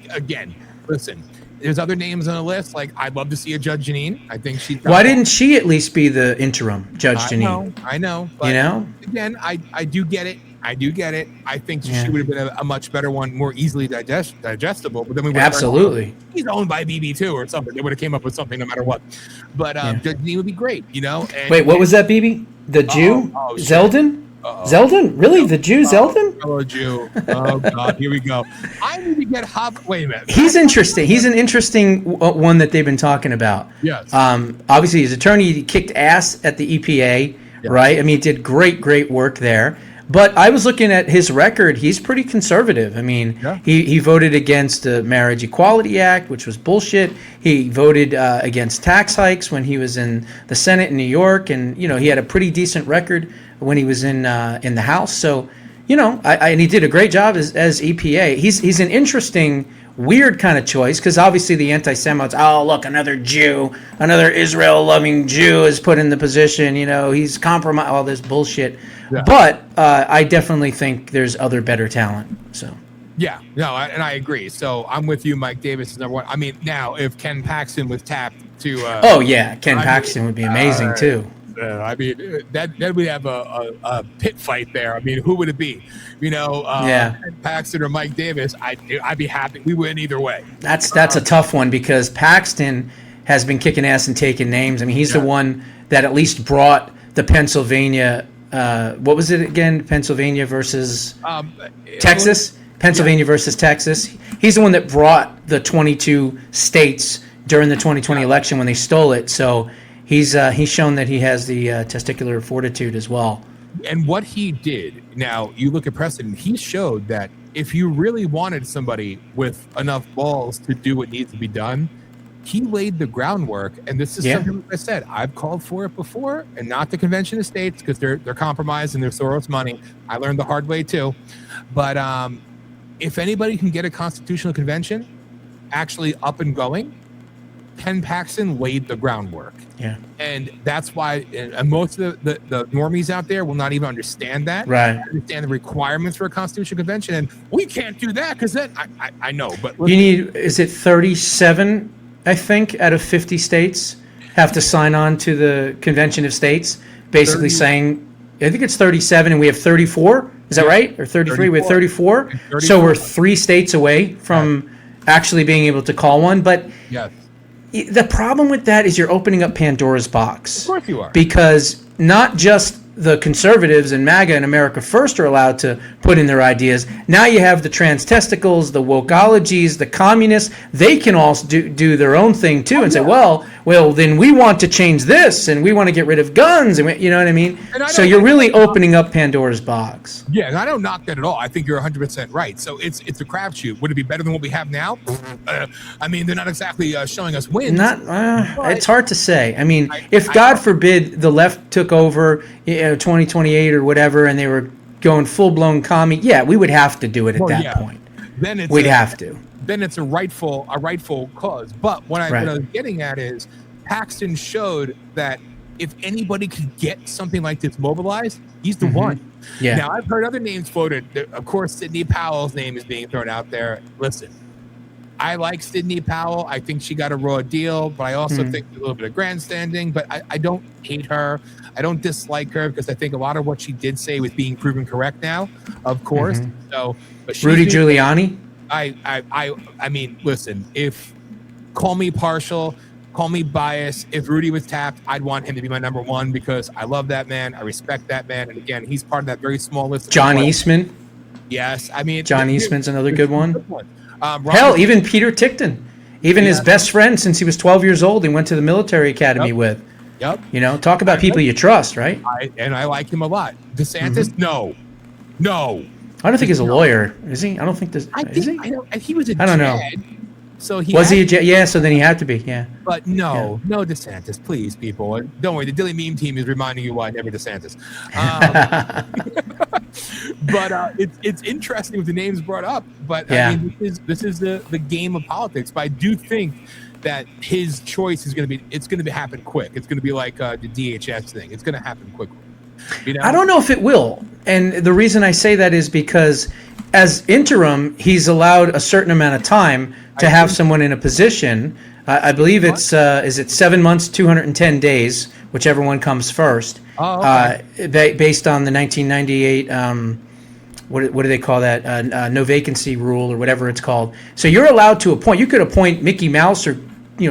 Again, listen. There's other names on the list. Like I'd love to see a Judge Jeanine. I think she's. Why didn't she at least be the interim Judge Jeanine? I know. But again, I do get it. I think she would have been a much better one, more easily digestible. But then we would absolutely. He's owned by BB2 or something. They would have came up with something no matter what. But Judge Jeanine would be great, And, wait, what was that, BB? The Jew? Zeldin? Zeldin? Really? The Jew Zeldin? Oh, Jew. Oh, God. Here we go. I need to get Wait a minute. He's interesting. He's an interesting one that they've been talking about. Yes. Obviously, his attorney, he kicked ass at the EPA, right? I mean, he did great work there. But I was looking at his record. He's pretty conservative. I mean, he voted against the Marriage Equality Act, which was bullshit. He voted against tax hikes when he was in the Senate in New York. And, he had a pretty decent record when he was in the House. So, and he did a great job as EPA. He's an interesting, weird kind of choice because obviously the anti-Semites, look, another Jew, another Israel-loving Jew is put in the position. He's compromised, all this bullshit. Yeah. But I definitely think there's other better talent. So. Yeah, no, and I agree. So I'm with you. Mike Davis is number one. I mean, now if Ken Paxton was tapped to, Ken Paxton would be amazing too. I mean, that we have a pit fight there. I mean, who would it be? Ken Paxton or Mike Davis? I'd be happy. We win either way. That's a tough one because Paxton has been kicking ass and taking names. I mean, he's the one that at least brought the Pennsylvania. What was it again? Pennsylvania versus Texas. Pennsylvania versus Texas. He's the one that brought the 22 states during the 2020 election when they stole it. So he's shown that he has the testicular fortitude as well. And what he did, now you look at precedent, he showed that if you really wanted somebody with enough balls to do what needs to be done, he laid the groundwork. And this is something I said, I've called for it before, and not the Convention of States because they're compromised and they're Soros money. I learned the hard way too. But if anybody can get a constitutional convention actually up and going, Ken Paxton laid the groundwork. Yeah. And that's why and most of the normies out there will not even understand that. Right. Understand the requirements for a constitutional convention. And we can't do that because then I know. But you need, is it 37, I think, out of 50 states have to sign on to the Convention of States, basically 30, saying, I think it's 37 and we have 34. Is that right? Or 33? 34. We have 34. So we're 3 states away from actually being able to call one. But the problem with that is you're opening up Pandora's box. Of course you are. Because not just the conservatives and MAGA and America First are allowed to put in their ideas. Now you have the trans testicles, the wokeologies, the communists. They can also do their own thing too and say, well, then we want to change this and we want to get rid of guns. And you know what I mean? So you're really opening up Pandora's box. Yeah, and I don't knock that at all. I think you're 100% right. So it's a crapshoot. Would it be better than what we have now? I mean, they're not exactly showing us wins. It's hard to say. I mean, if God forbid the left took over 2028 or whatever and they were going full-blown commie, we would have to do it at that point. Then we'd have to. Then it's a rightful cause. But what I was getting at is Paxton showed that if anybody could get something like this mobilized, he's the one. Yeah. Now, I've heard other names floated. Of course, Sidney Powell's name is being thrown out there. Listen, I like Sidney Powell. I think she got a raw deal, but I also think a little bit of grandstanding. But I don't hate her. I don't dislike her because I think a lot of what she did say was being proven correct now, of course. So, but Rudy Giuliani. I mean, listen. If call me partial, call me biased. If Rudy was tapped, I'd want him to be my number one because I love that man. I respect that man. And again, he's part of that very small list. John Eastman. Yes, I mean John Eastman's another good one. Hell, even Peter Tickton, even his best friend since he was 12 years old, he went to the military academy with. Yep. You know, talk about people you trust, right? I like him a lot. DeSantis, no. I don't think he's a lawyer, is he? I don't think this. Is he? He was a I don't know. So he was he a yeah? So then he had to be, yeah. But no DeSantis, please, people. Don't worry, the Dilly Meme team is reminding you why never DeSantis. But it's interesting with the names brought up. But I mean, this is the game of politics. But I do think that his choice is going to be happen quick. It's going to be like the DHS thing. It's going to happen quickly. You know? I don't know if it will, and the reason I say that is because as interim, he's allowed a certain amount of time to have someone in a position. I believe it's is it 7 months, 210 days, whichever one comes first. Oh, okay. Based on the 1998. What do they call that? No vacancy rule or whatever it's called. So you're allowed to appoint. You could appoint Mickey Mouse or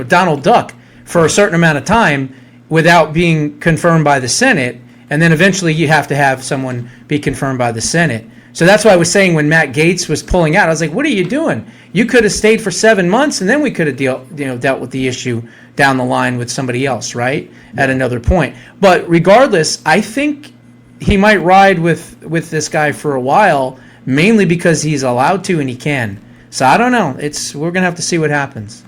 Donald Duck for a certain amount of time without being confirmed by the Senate, and then eventually you have to have someone be confirmed by the Senate. So that's why I was saying when Matt Gaetz was pulling out, I was like, "What are you doing? You could have stayed for 7 months, and then we could have dealt with the issue down the line with somebody else, right? At another point." But regardless, I think he might ride with this guy for a while, mainly because he's allowed to and he can. So I don't know. We're gonna have to see what happens.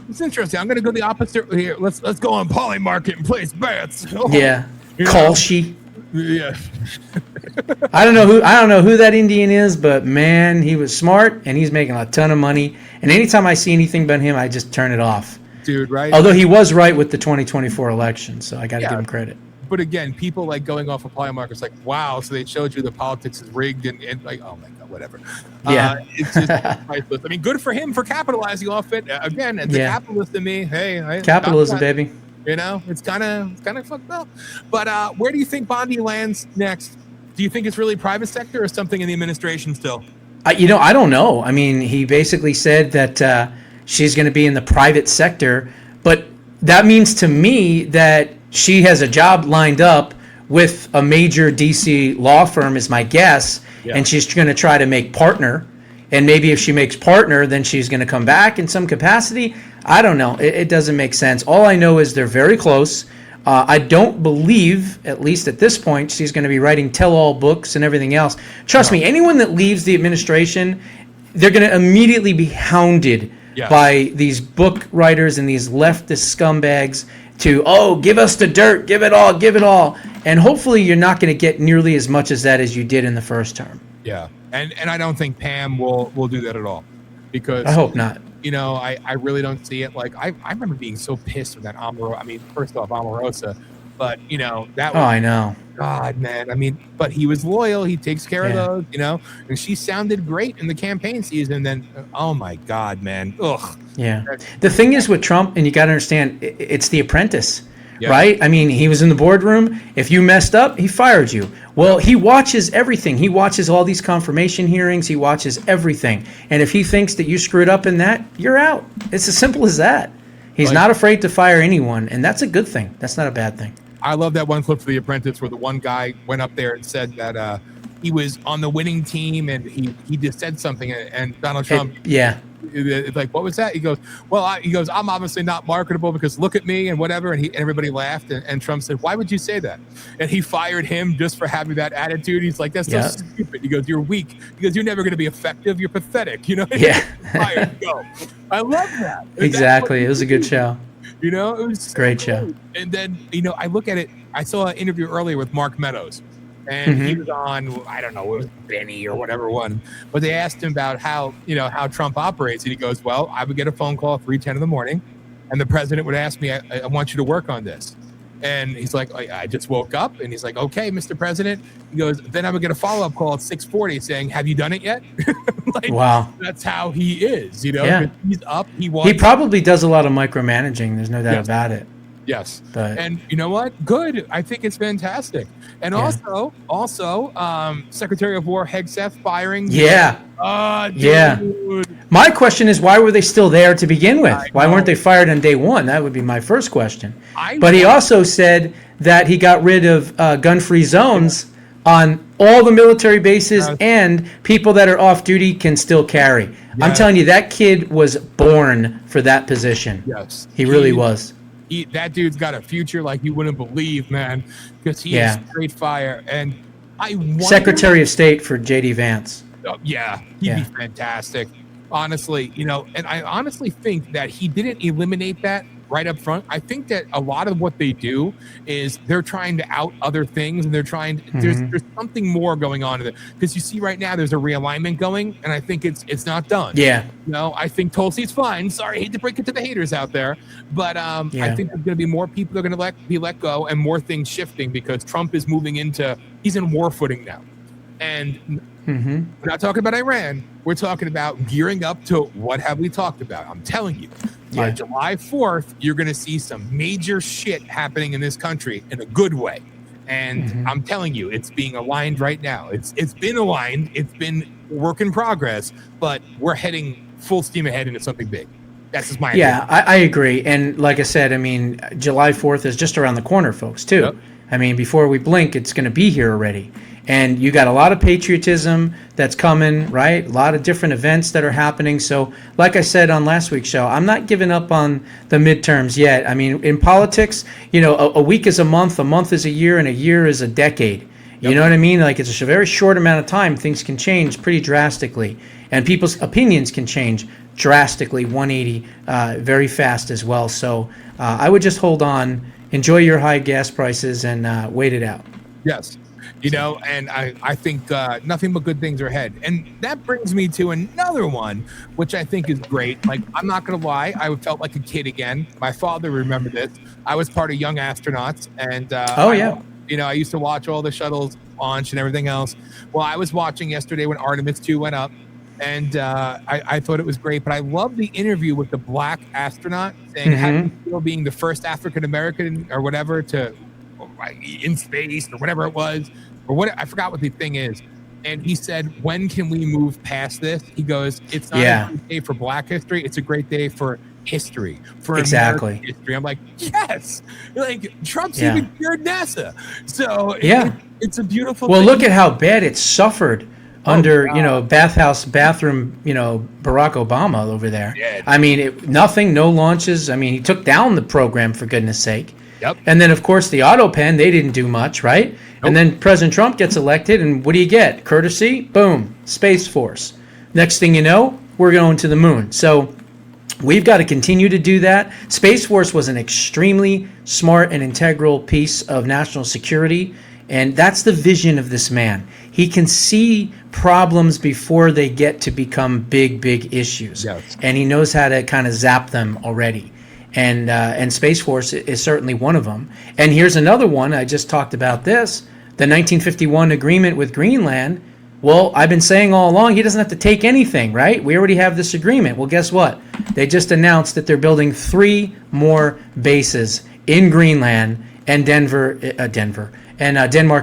It's interesting. I'm gonna go the opposite here. Let's go on Poly Market and place bets. Yeah, Kalshi. Yeah. I don't know who that Indian is, but man, he was smart and he's making a ton of money. And anytime I see anything about him, I just turn it off. Dude, right? Although he was right with the 2024 election, so I got to give him credit. But again, people like going off of Poly Markets like, wow, so they showed you the politics is rigged and like, oh my God, whatever. Yeah. It's just priceless. I mean, good for him for capitalizing off it. Again, as a capitalist in me, hey. Capitalism, baby. It's kind of fucked up. But where do you think Bondi lands next? Do you think it's really private sector or something in the administration still? I don't know. I mean, he basically said that she's going to be in the private sector, but that means to me that she has a job lined up with a major DC law firm is my guess, and she's going to try to make partner. And maybe if she makes partner, then she's going to come back in some capacity. I don't know. It doesn't make sense. All I know is they're very close. I don't believe, at least at this point, she's going to be writing tell-all books and everything else. Trust me, anyone that leaves the administration, they're going to immediately be hounded by these book writers and these leftist scumbags to, give us the dirt, give it all. And hopefully you're not going to get nearly as much as that as you did in the first term. Yeah. And I don't think Pam will do that at all, because I hope not. I really don't see it. Like I remember being so pissed with that Omarosa. I mean, first off, Omarosa, but that was, I know. God, man. I mean, but he was loyal. He takes care of those, and she sounded great in the campaign season. Then, oh my God, man. Ugh. Yeah. The thing is with Trump, and you got to understand, it's The Apprentice. Right? I mean, he was in the boardroom. If you messed up, he fired you. Well, he watches everything. He watches all these confirmation hearings. He watches everything. And if he thinks that you screwed up in that, you're out. It's as simple as that. He's not afraid to fire anyone, and that's a good thing. That's not a bad thing. I love that one clip for The Apprentice where the one guy went up there and said that he was on the winning team, and he just said something, and Donald Trump... It's like, what was that? He goes, I'm obviously not marketable because look at me and whatever. And everybody laughed. And Trump said, why would you say that? And he fired him just for having that attitude. He's like, that's so stupid. He goes, you're weak. He goes, you're never going to be effective. You're pathetic. Fired, go. I love that. Exactly. It was a good show. It was so great show. And then, I look at it. I saw an interview earlier with Mark Meadows. And he was on, I don't know, it was Benny or whatever one. But they asked him about how Trump operates. And he goes, well, I would get a phone call at 3:10 in the morning. And the president would ask me, I want you to work on this. And he's like, I just woke up. And he's like, okay, Mr. President. He goes, then I'm going to get a follow-up call at 6:40 saying, have you done it yet? Like, wow. That's how he is, you know? Yeah. He's up. He probably does a lot of micromanaging. There's no doubt about it. Yes. But, and you know what? Good. I think it's fantastic. And also, Secretary of War Hegseth firing. Yeah. Yeah. My question is, why were they still there to begin with? Why weren't they fired on day one? That would be my first question. But he also said that he got rid of gun-free zones on all the military bases, and people that are off duty can still carry. Yes. I'm telling you, that kid was born for that position. Yes. He really was. That dude's got a future like you wouldn't believe, man, because he is straight fire. And I wonder, Secretary of State for J.D. Vance. He'd be fantastic. Honestly, and I honestly think that he didn't eliminate that right up front. I think that a lot of what they do is they're trying to out other things, and they're trying there's something more going on in it, because you see right now there's a realignment going, and I think it's not done. I think Tulsi's fine. Sorry, I hate to break it to the haters out there, but I think there's going to be more people that are going to be let go, and more things shifting, because Trump is moving he's in war footing now. And we're not talking about Iran. We're talking about gearing up to what have we talked about. I'm telling you, by July 4th, you're going to see some major shit happening in this country in a good way. And I'm telling you, it's being aligned right now. It's been aligned. It's been work in progress, but we're heading full steam ahead into something big. That's just my opinion. I agree. And like I said, I mean, July 4th is just around the corner, folks, too. Yep. I mean, before we blink, it's going to be here already. And you got a lot of patriotism that's coming, right? A lot of different events that are happening. So like I said on last week's show, I'm not giving up on the midterms yet. I mean, in politics, a week is a month is a year, and a year is a decade. You know what I mean? Like, it's a very short amount of time. Things can change pretty drastically. And people's opinions can change drastically, 180, very fast as well. So I would just hold on, enjoy your high gas prices, and wait it out. Yes. And I think nothing but good things are ahead. And that brings me to another one, which I think is great. Like, I'm not going to lie, I felt like a kid again. My father remembered this. I was part of Young Astronauts. And I used to watch all the shuttles launch and everything else. Well, I was watching yesterday when Artemis 2 went up. And I thought it was great. But I love the interview with the black astronaut saying how do you feel being the first African-American or whatever to in space or whatever it was, or what, I forgot what the thing is. And he said, when can we move past this? He goes, it's not a great day for Black history. It's a great day for history, for American history. I'm like, yes, like Trump's even cured NASA. So it's a beautiful thing. Look at how bad it suffered under, bathroom, Barack Obama over there. Yeah. I mean, no launches. I mean, he took down the program, for goodness sake. Yep. And then, of course, the auto pen, they didn't do much, right? Nope. And then President Trump gets elected, and what do you get? Courtesy? Boom. Space Force. Next thing you know, we're going to the moon. So we've got to continue to do that. Space Force was an extremely smart and integral piece of national security, and that's the vision of this man. He can see problems before they get to become big, big issues. Yes. And he knows how to kind of zap them already. And Space Force is certainly one of them. And here's another one. I just talked about this. The 1951 agreement with Greenland. Well, I've been saying all along, he doesn't have to take anything, right? We already have this agreement. Well, guess what? They just announced that they're building 3 more bases in Greenland, and Denmark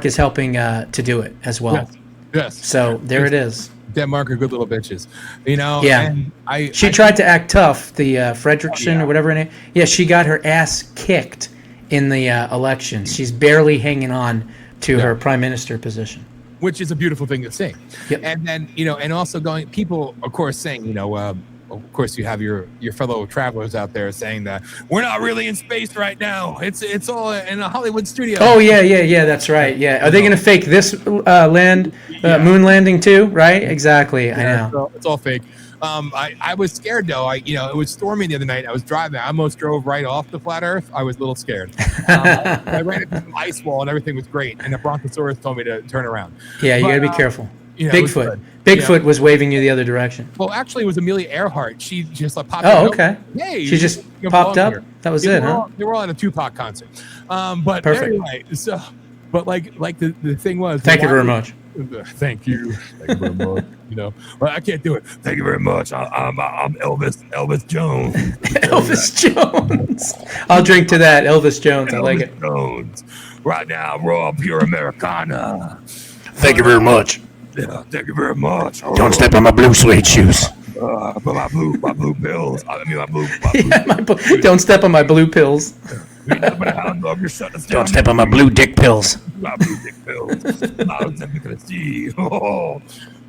is helping to do it as well. Yes. So there it is. Denmark are good little bitches, Yeah. And she tried to act tough, the Fredrickson or whatever her name. Yeah, she got her ass kicked in the elections. She's barely hanging on to her prime minister position, which is a beautiful thing to see. Yep. And then and also people, of course, saying of course, you have your fellow travelers out there saying that we're not really in space right now. It's all in a Hollywood studio. Oh yeah, that's right. Yeah, are they going to fake this moon landing too? Right, exactly. I know. It's all fake. I was scared though. It was stormy the other night. I was driving. I almost drove right off the flat Earth. I was a little scared. I ran into some ice wall and everything was great. And the Brontosaurus told me to turn around. Yeah, you got to be careful. You know, Bigfoot. Bigfoot was waving you the other direction. Well, actually, it was Amelia Earhart. She just like popped. Oh, okay. Hey, she just popped up. Here. That was it, huh? They were all at a Tupac concert. But perfect. Anyway, so, but like the thing was. Thank you very much. Thank you. Thank you very much. You know, well, I can't do it. Thank you very much. I'm Elvis Jones. Elvis Jones. I'll drink to that. Elvis Jones. I like it. Jones. Right now, raw pure Americana. Thank you very much. Yeah, thank you very much. Don't step on my blue suede shoes. My blue pills. Don't step on my blue pills. Don't step on my blue dick pills. My blue dick pills.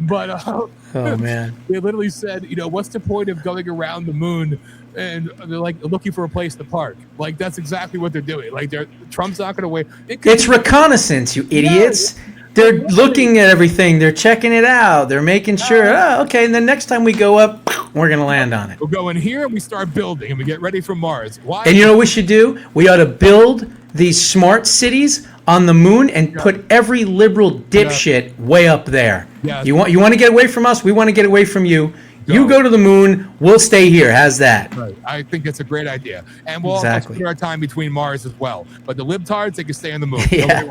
But oh man, they literally said, you know, what's the point of going around the moon? And they're like looking for a place to park. Like that's exactly what they're doing. Like Trump's not going to wait. It's reconnaissance, you idiots. They're looking at everything. They're checking it out. They're making sure, okay, and then next time we go up, we're going to land on it. We'll go in here and we start building and we get ready for Mars. Why? And you know what we should do? We ought to build these smart cities on the moon and put every liberal dipshit way up there. Yeah. You want to get away from us? We want to get away from you. You go to the moon. We'll stay here. How's that? Right. I think it's a great idea. And we'll also spend our time between Mars as well. But the libtards, they can stay on the moon. Yeah,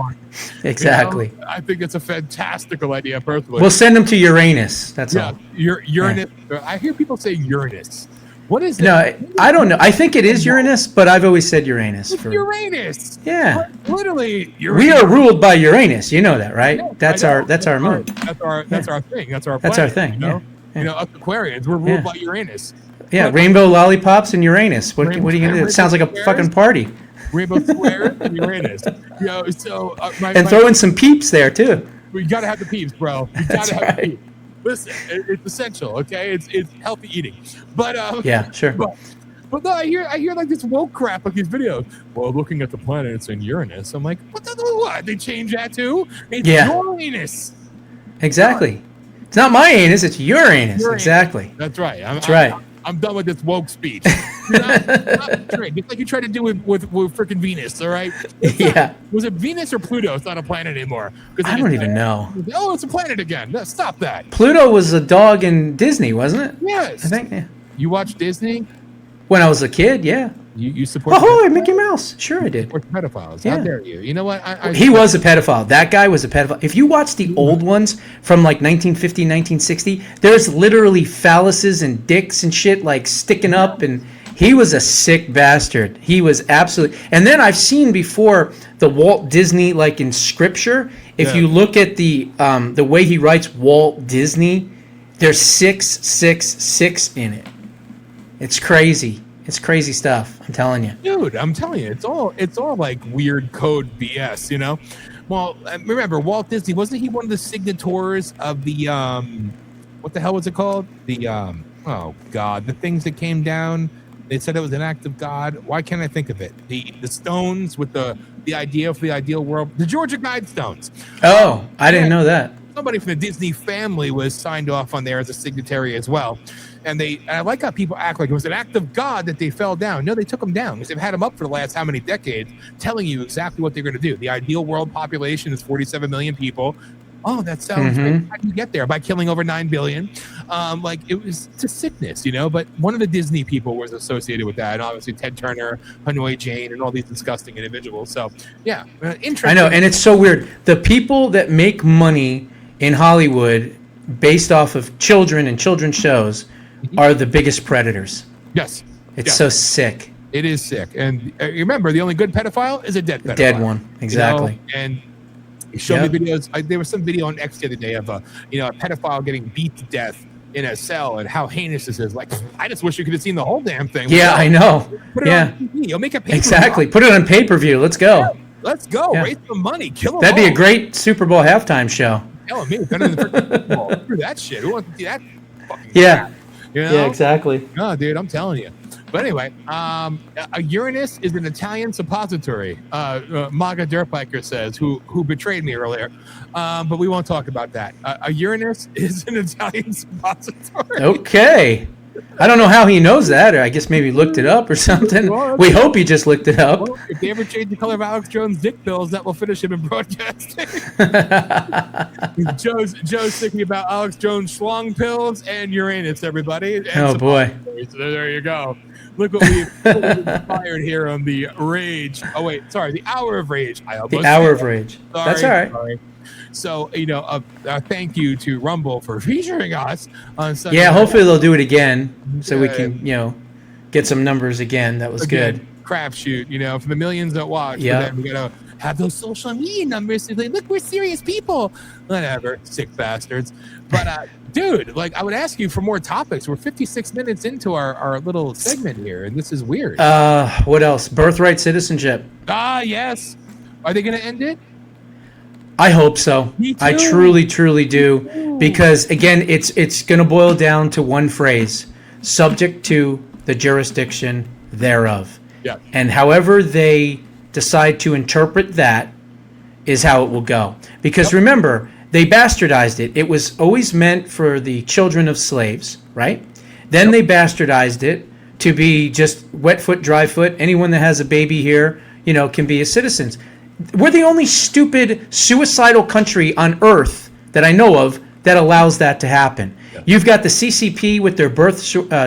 exactly. You know, I think it's a fantastical idea, personally. We'll send them to Uranus. That's all. Uranus. Yeah. I hear people say Uranus. What is that? No, I don't know. I think it is Uranus, but I've always said Uranus. It's Uranus. Yeah. Literally, Uranus. We are ruled by Uranus. You know that, right? Yeah, that's our moon. That's our thing. That's our planet, That's our thing. You know? Yeah. You know, us Aquarians, we're ruled by Uranus. Yeah, rainbow lollipops and Uranus. What are you going to do? It sounds like a fucking party. Rainbow squares and Uranus. You know, so throw in some peeps there too. We got to have the peeps, bro. We got to have the peeps. Listen, it's essential, okay? It's healthy eating. But yeah, sure. But no, I hear like this woke crap, like these videos. Well, looking at the planets in Uranus, I'm like, what? They change that too? It's Uranus. Exactly. It's not my anus, it's Uranus. Exactly. That's right. That's right. I'm done with this woke speech. Just like you tried to do with freaking Venus, all right? Was it Venus or Pluto? It's not a planet anymore. I don't even know. Oh, it's a planet again. No, stop that. Pluto was a dog in Disney, wasn't it? Yes. I think, yeah. You watched Disney? When I was a kid, yeah. You support Mickey Mouse. Sure I did. Support pedophiles. How dare you? You know what? He was a pedophile. That guy was a pedophile. If you watch the old ones from like 1950, 1960, there's literally phalluses and dicks and shit like sticking up, and he was a sick bastard. He was absolutely. And then I've seen before the Walt Disney, like in scripture, if you look at the way he writes Walt Disney, there's 666 in it. It's crazy. It's crazy stuff. I'm telling you, dude. I'm telling you, it's all like weird code BS. You know. Well, remember Walt Disney, wasn't he one of the signatories of the what the hell was it called? The oh god, the things that came down. They said it was an act of God. Why can't I think of it? The stones with the idea for the ideal world. The Georgia Guidestones. Oh, I didn't know that. Somebody from the Disney family was signed off on there as a signatory as well. And I like how people act like it was an act of God that they fell down. No, they took them down because they've had them up for the last how many decades, telling you exactly what they're going to do. The ideal world population is 47 million people. Oh, that sounds great. How do you get there? By killing over 9 billion. Like it was to sickness, you know. But one of the Disney people was associated with that, and obviously Ted Turner, Hanoi Jane, and all these disgusting individuals. So yeah, interesting. I know, and it's so weird. The people that make money in Hollywood based off of children and children's shows are the biggest predators. Yes. It's so sick. It is sick. And remember, the only good pedophile is a dead pedophile. Dead one. Exactly. You know? And he showed me videos. There was some video on X the other day of a pedophile getting beat to death in a cell and how heinous this is. Like, I just wish you could have seen the whole damn thing. Yeah, I know. Put it on TV. You'll make a pay-per-view. Exactly. Put it on pay-per-view. Let's go. Yeah, let's go. Yeah. Raise some money. Kill them That'd be a great Super Bowl halftime show. Telling me, better than the freaking Super Bowl. Screw that shit. Who wants to see that fucking crap? You know? Yeah, exactly. No, dude, I'm telling you. But anyway, a Uranus is an Italian suppository. MAGA Dirtbiker says, who betrayed me earlier. But we won't talk about that. A Uranus is an Italian suppository. Okay. I don't know how he knows that, or I guess maybe looked it up or something. We hope he just looked it up. Well, if they ever change the color of Alex Jones' dick pills, that will finish him in broadcasting. Joe's thinking about Alex Jones schlong pills and Uranus, everybody. And Oh boy! So there you go. Look what we've inspired here on the Rage. Oh wait, sorry, the Hour of Rage. The Hour of Rage. Sorry, That's all right. Sorry. So, thank you to Rumble for featuring us on Sunday. Yeah, hopefully they'll do it again so we can, get some numbers again. That was good. Crapshoot, for the millions that watch. Yeah. Then we got to have those social media numbers. Like, look, we're serious people. Whatever, sick bastards. But, dude, I would ask you for more topics. We're 56 minutes into our little segment here, and this is weird. What else? Birthright citizenship. Yes. Are they going to end it? I hope so. Me too. I truly, truly do. Because, again, it's going to boil down to one phrase: subject to the jurisdiction thereof. Yeah. And however they decide to interpret that is how it will go. Because remember, they bastardized it. It was always meant for the children of slaves, right? Then they bastardized it to be just wet foot, dry foot. Anyone that has a baby here, can be a citizen. We're the only stupid, suicidal country on earth that I know of that allows that to happen. Yeah. You've got the CCP with their birth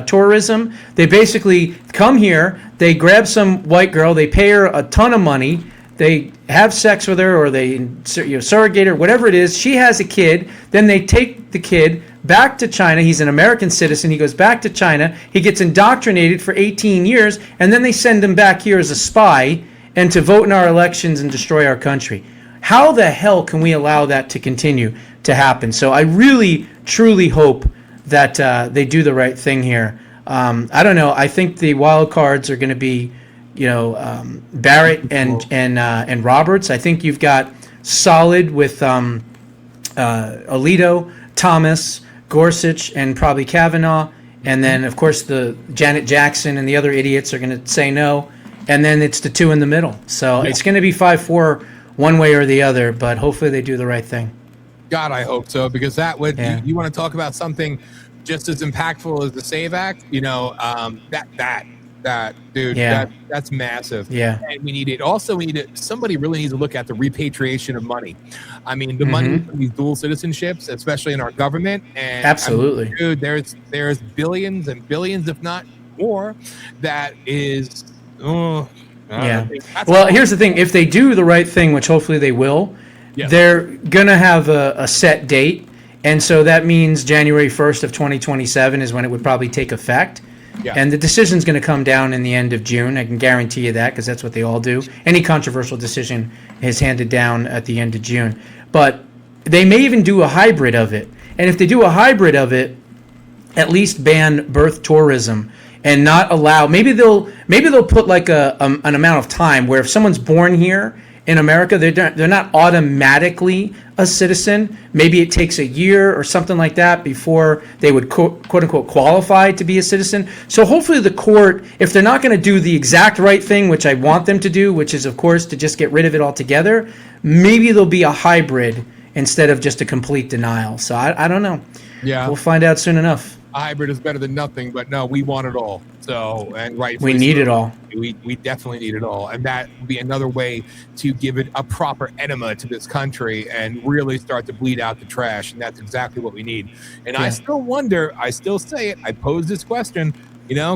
tourism. They basically come here, they grab some white girl, they pay her a ton of money, they have sex with her, or they surrogate her, whatever it is. She has a kid. Then they take the kid back to China. He's an American citizen. He goes back to China. He gets indoctrinated for 18 years, and then they send him back here as a spy and to vote in our elections and destroy our country. How the hell can we allow that to continue to happen? So I really, truly hope that they do the right thing here. I don't know. I think the wild cards are going to be, Barrett and Roberts. I think you've got solid with Alito, Thomas, Gorsuch, and probably Kavanaugh. And then, of course, the Janet Jackson and the other idiots are going to say no. And then it's the two in the middle. So It's going to be 5-4 one way or the other, but hopefully they do the right thing. God, I hope so, because that would, you want to talk about something just as impactful as the SAVE Act, that dude, that's massive. Yeah. And we need it. Also, somebody really needs to look at the repatriation of money. I mean, the money from these dual citizenships, especially in our government. And absolutely. Dude, there's billions and billions, if not more, that is... Well, here's the thing. If they do the right thing, which hopefully they will, they're going to have a set date. And so that means January 1st of 2027 is when it would probably take effect. Yeah. And the decision's going to come down in the end of June. I can guarantee you that, because that's what they all do. Any controversial decision is handed down at the end of June. But they may even do a hybrid of it. And if they do a hybrid of it, at least ban birth tourism. And not allow. Maybe they'll put like an amount of time where if someone's born here in America, they're not automatically a citizen. Maybe it takes a year or something like that before they would quote unquote qualify to be a citizen. So hopefully the court, if they're not going to do the exact right thing, which I want them to do, which is of course to just get rid of it altogether, maybe there'll be a hybrid instead of just a complete denial. So I don't know. Yeah, we'll find out soon enough. A hybrid is better than nothing, but no, we want it all. So, and we need it all. We definitely need it all, and that would be another way to give it a proper enema to this country and really start to bleed out the trash. And that's exactly what we need. And I still wonder. I still say it. I pose this question.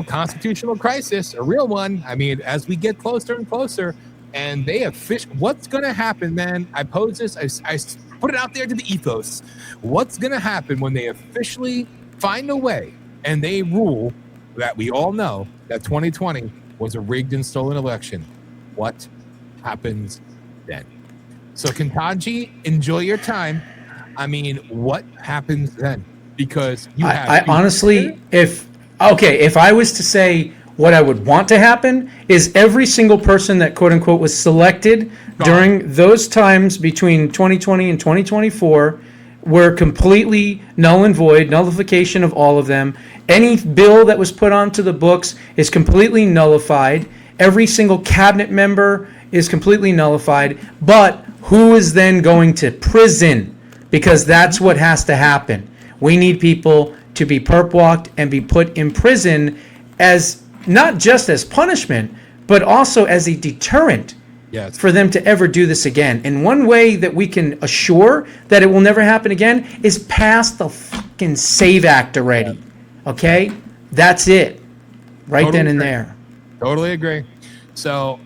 Constitutional crisis, a real one. I mean, as we get closer and closer, and they have fished. What's going to happen, man? I pose this. I put it out there to the ethos. What's going to happen when they officially find a way and they rule that we all know that 2020 was a rigged and stolen election? What happens then? So Kentanji, enjoy your time. I mean, what happens then? Because I honestly, if I was to say what I would want to happen is every single person that quote unquote was selected during those times between 2020 and 2024 were completely null and void, nullification of all of them. Any bill that was put onto the books is completely nullified. Every single cabinet member is completely nullified. But who is then going to prison? Because that's what has to happen. We need people to be perp walked and be put in prison as not just as punishment, but also as a deterrent for them to ever do this again. And one way that we can assure that it will never happen again is pass the fucking SAVE Act already. Okay? That's it. Right then and there. Totally agree. So,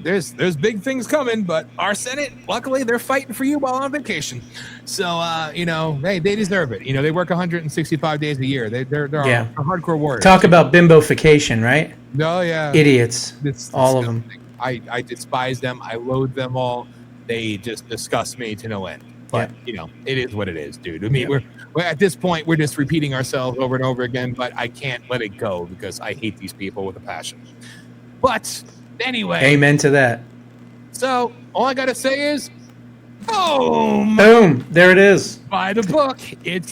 there's big things coming, but our Senate, luckily, they're fighting for you while on vacation. So, hey, they deserve it. They work 165 days a year. They're hardcore warriors. Talk about bimbofication, right? Oh, yeah. Idiots. All of them. I despise them. I loathe them all. They just disgust me to no end. But, it is what it is, dude. I mean, we're at this point, we're just repeating ourselves over and over again, but I can't let it go because I hate these people with a passion. But anyway. Amen to that. So all I got to say is, boom. Boom. There it is. Buy the book.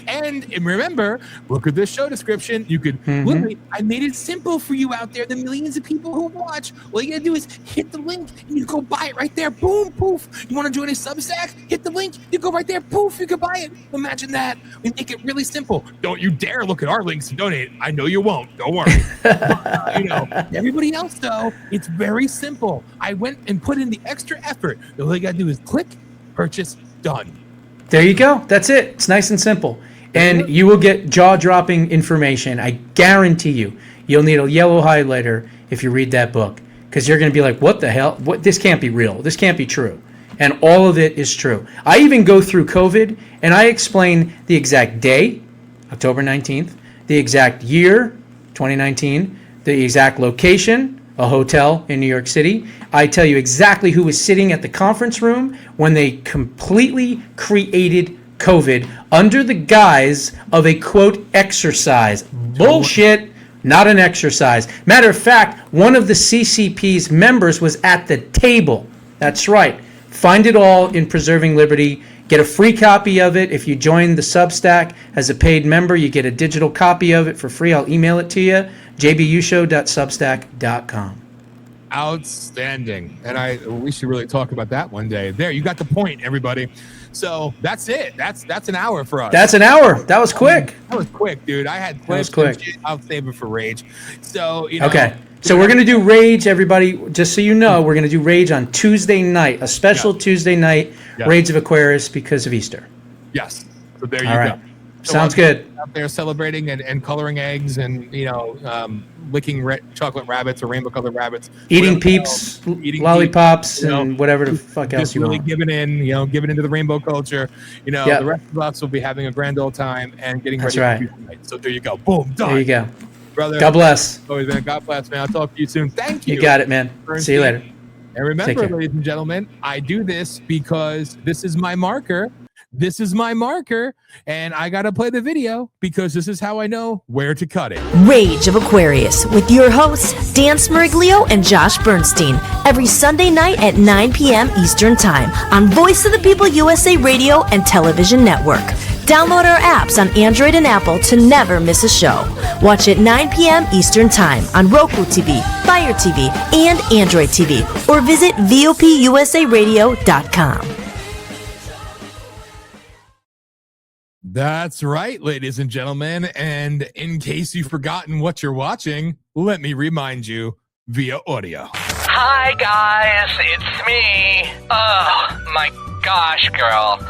And remember, look at this show description. You could literally, I made it simple for you out there, the millions of people who watch. All you got to do is hit the link and you go buy it right there. Boom, poof. You want to join a Substack? Hit the link. You go right there. Poof. You can buy it. Imagine that. We make it really simple. Don't you dare look at our links and donate. I know you won't. Don't worry. Everybody else, though, it's very simple. I went and put in the extra effort. All you got to do is click, purchase, done. There you go. That's it. It's nice and simple. And you will get jaw-dropping information. I guarantee you. You'll need a yellow highlighter if you read that book. Because you're going to be like, what the hell? This can't be real. This can't be true. And all of it is true. I even go through COVID, and I explain the exact day, October 19th, the exact year, 2019, the exact location, a hotel in New York City. I tell you exactly who was sitting at the conference room when they completely created COVID under the guise of a, quote, exercise. Bullshit, not an exercise. Matter of fact, one of the CCP's members was at the table. That's right. Find it all in Preserving Liberty. Get a free copy of it. If you join the Substack as a paid member, you get a digital copy of it for free. I'll email it to you. jbushow.substack.com. Outstanding. And we should really talk about that one day. There, you got the point, everybody. So that's it. That's an hour for us. That's an hour. That was quick. That was quick, dude. I had clips. That was quick. I'll save it for Rage. So, Okay. So we're going to do Rage, everybody. Just so you know, we're going to do Rage on Tuesday night, a special Tuesday night Rage of Aquarius because of Easter. Yes. So there you go. So sounds good. Out there celebrating and coloring eggs and, licking chocolate rabbits or rainbow colored rabbits. Eating Peeps, lollipops, and whatever the fuck else you want. Just really giving into the rainbow culture. The rest of us will be having a grand old time and getting ready for Tuesday night. So there you go. Boom. Done. There you go. Brother. God bless. Always been. God bless, man. I'll talk to you soon. Thank you. You got it, man. See you later. And remember, ladies and gentlemen, I do this because this is my marker. This is my marker, and I got to play the video because this is how I know where to cut it. Rage of Aquarius with your hosts, Dan Smeriglio and Josh Bernstein, every Sunday night at 9 p.m. Eastern Time on Voice of the People USA Radio and Television Network. Download our apps on Android and Apple to never miss a show. Watch at 9 p.m. Eastern Time on Roku TV, Fire TV, and Android TV, or visit VOPUSARadio.com. That's right, ladies and gentlemen. And in case you've forgotten what you're watching, let me remind you via audio. Hi, guys. It's me. Oh, my gosh, girl.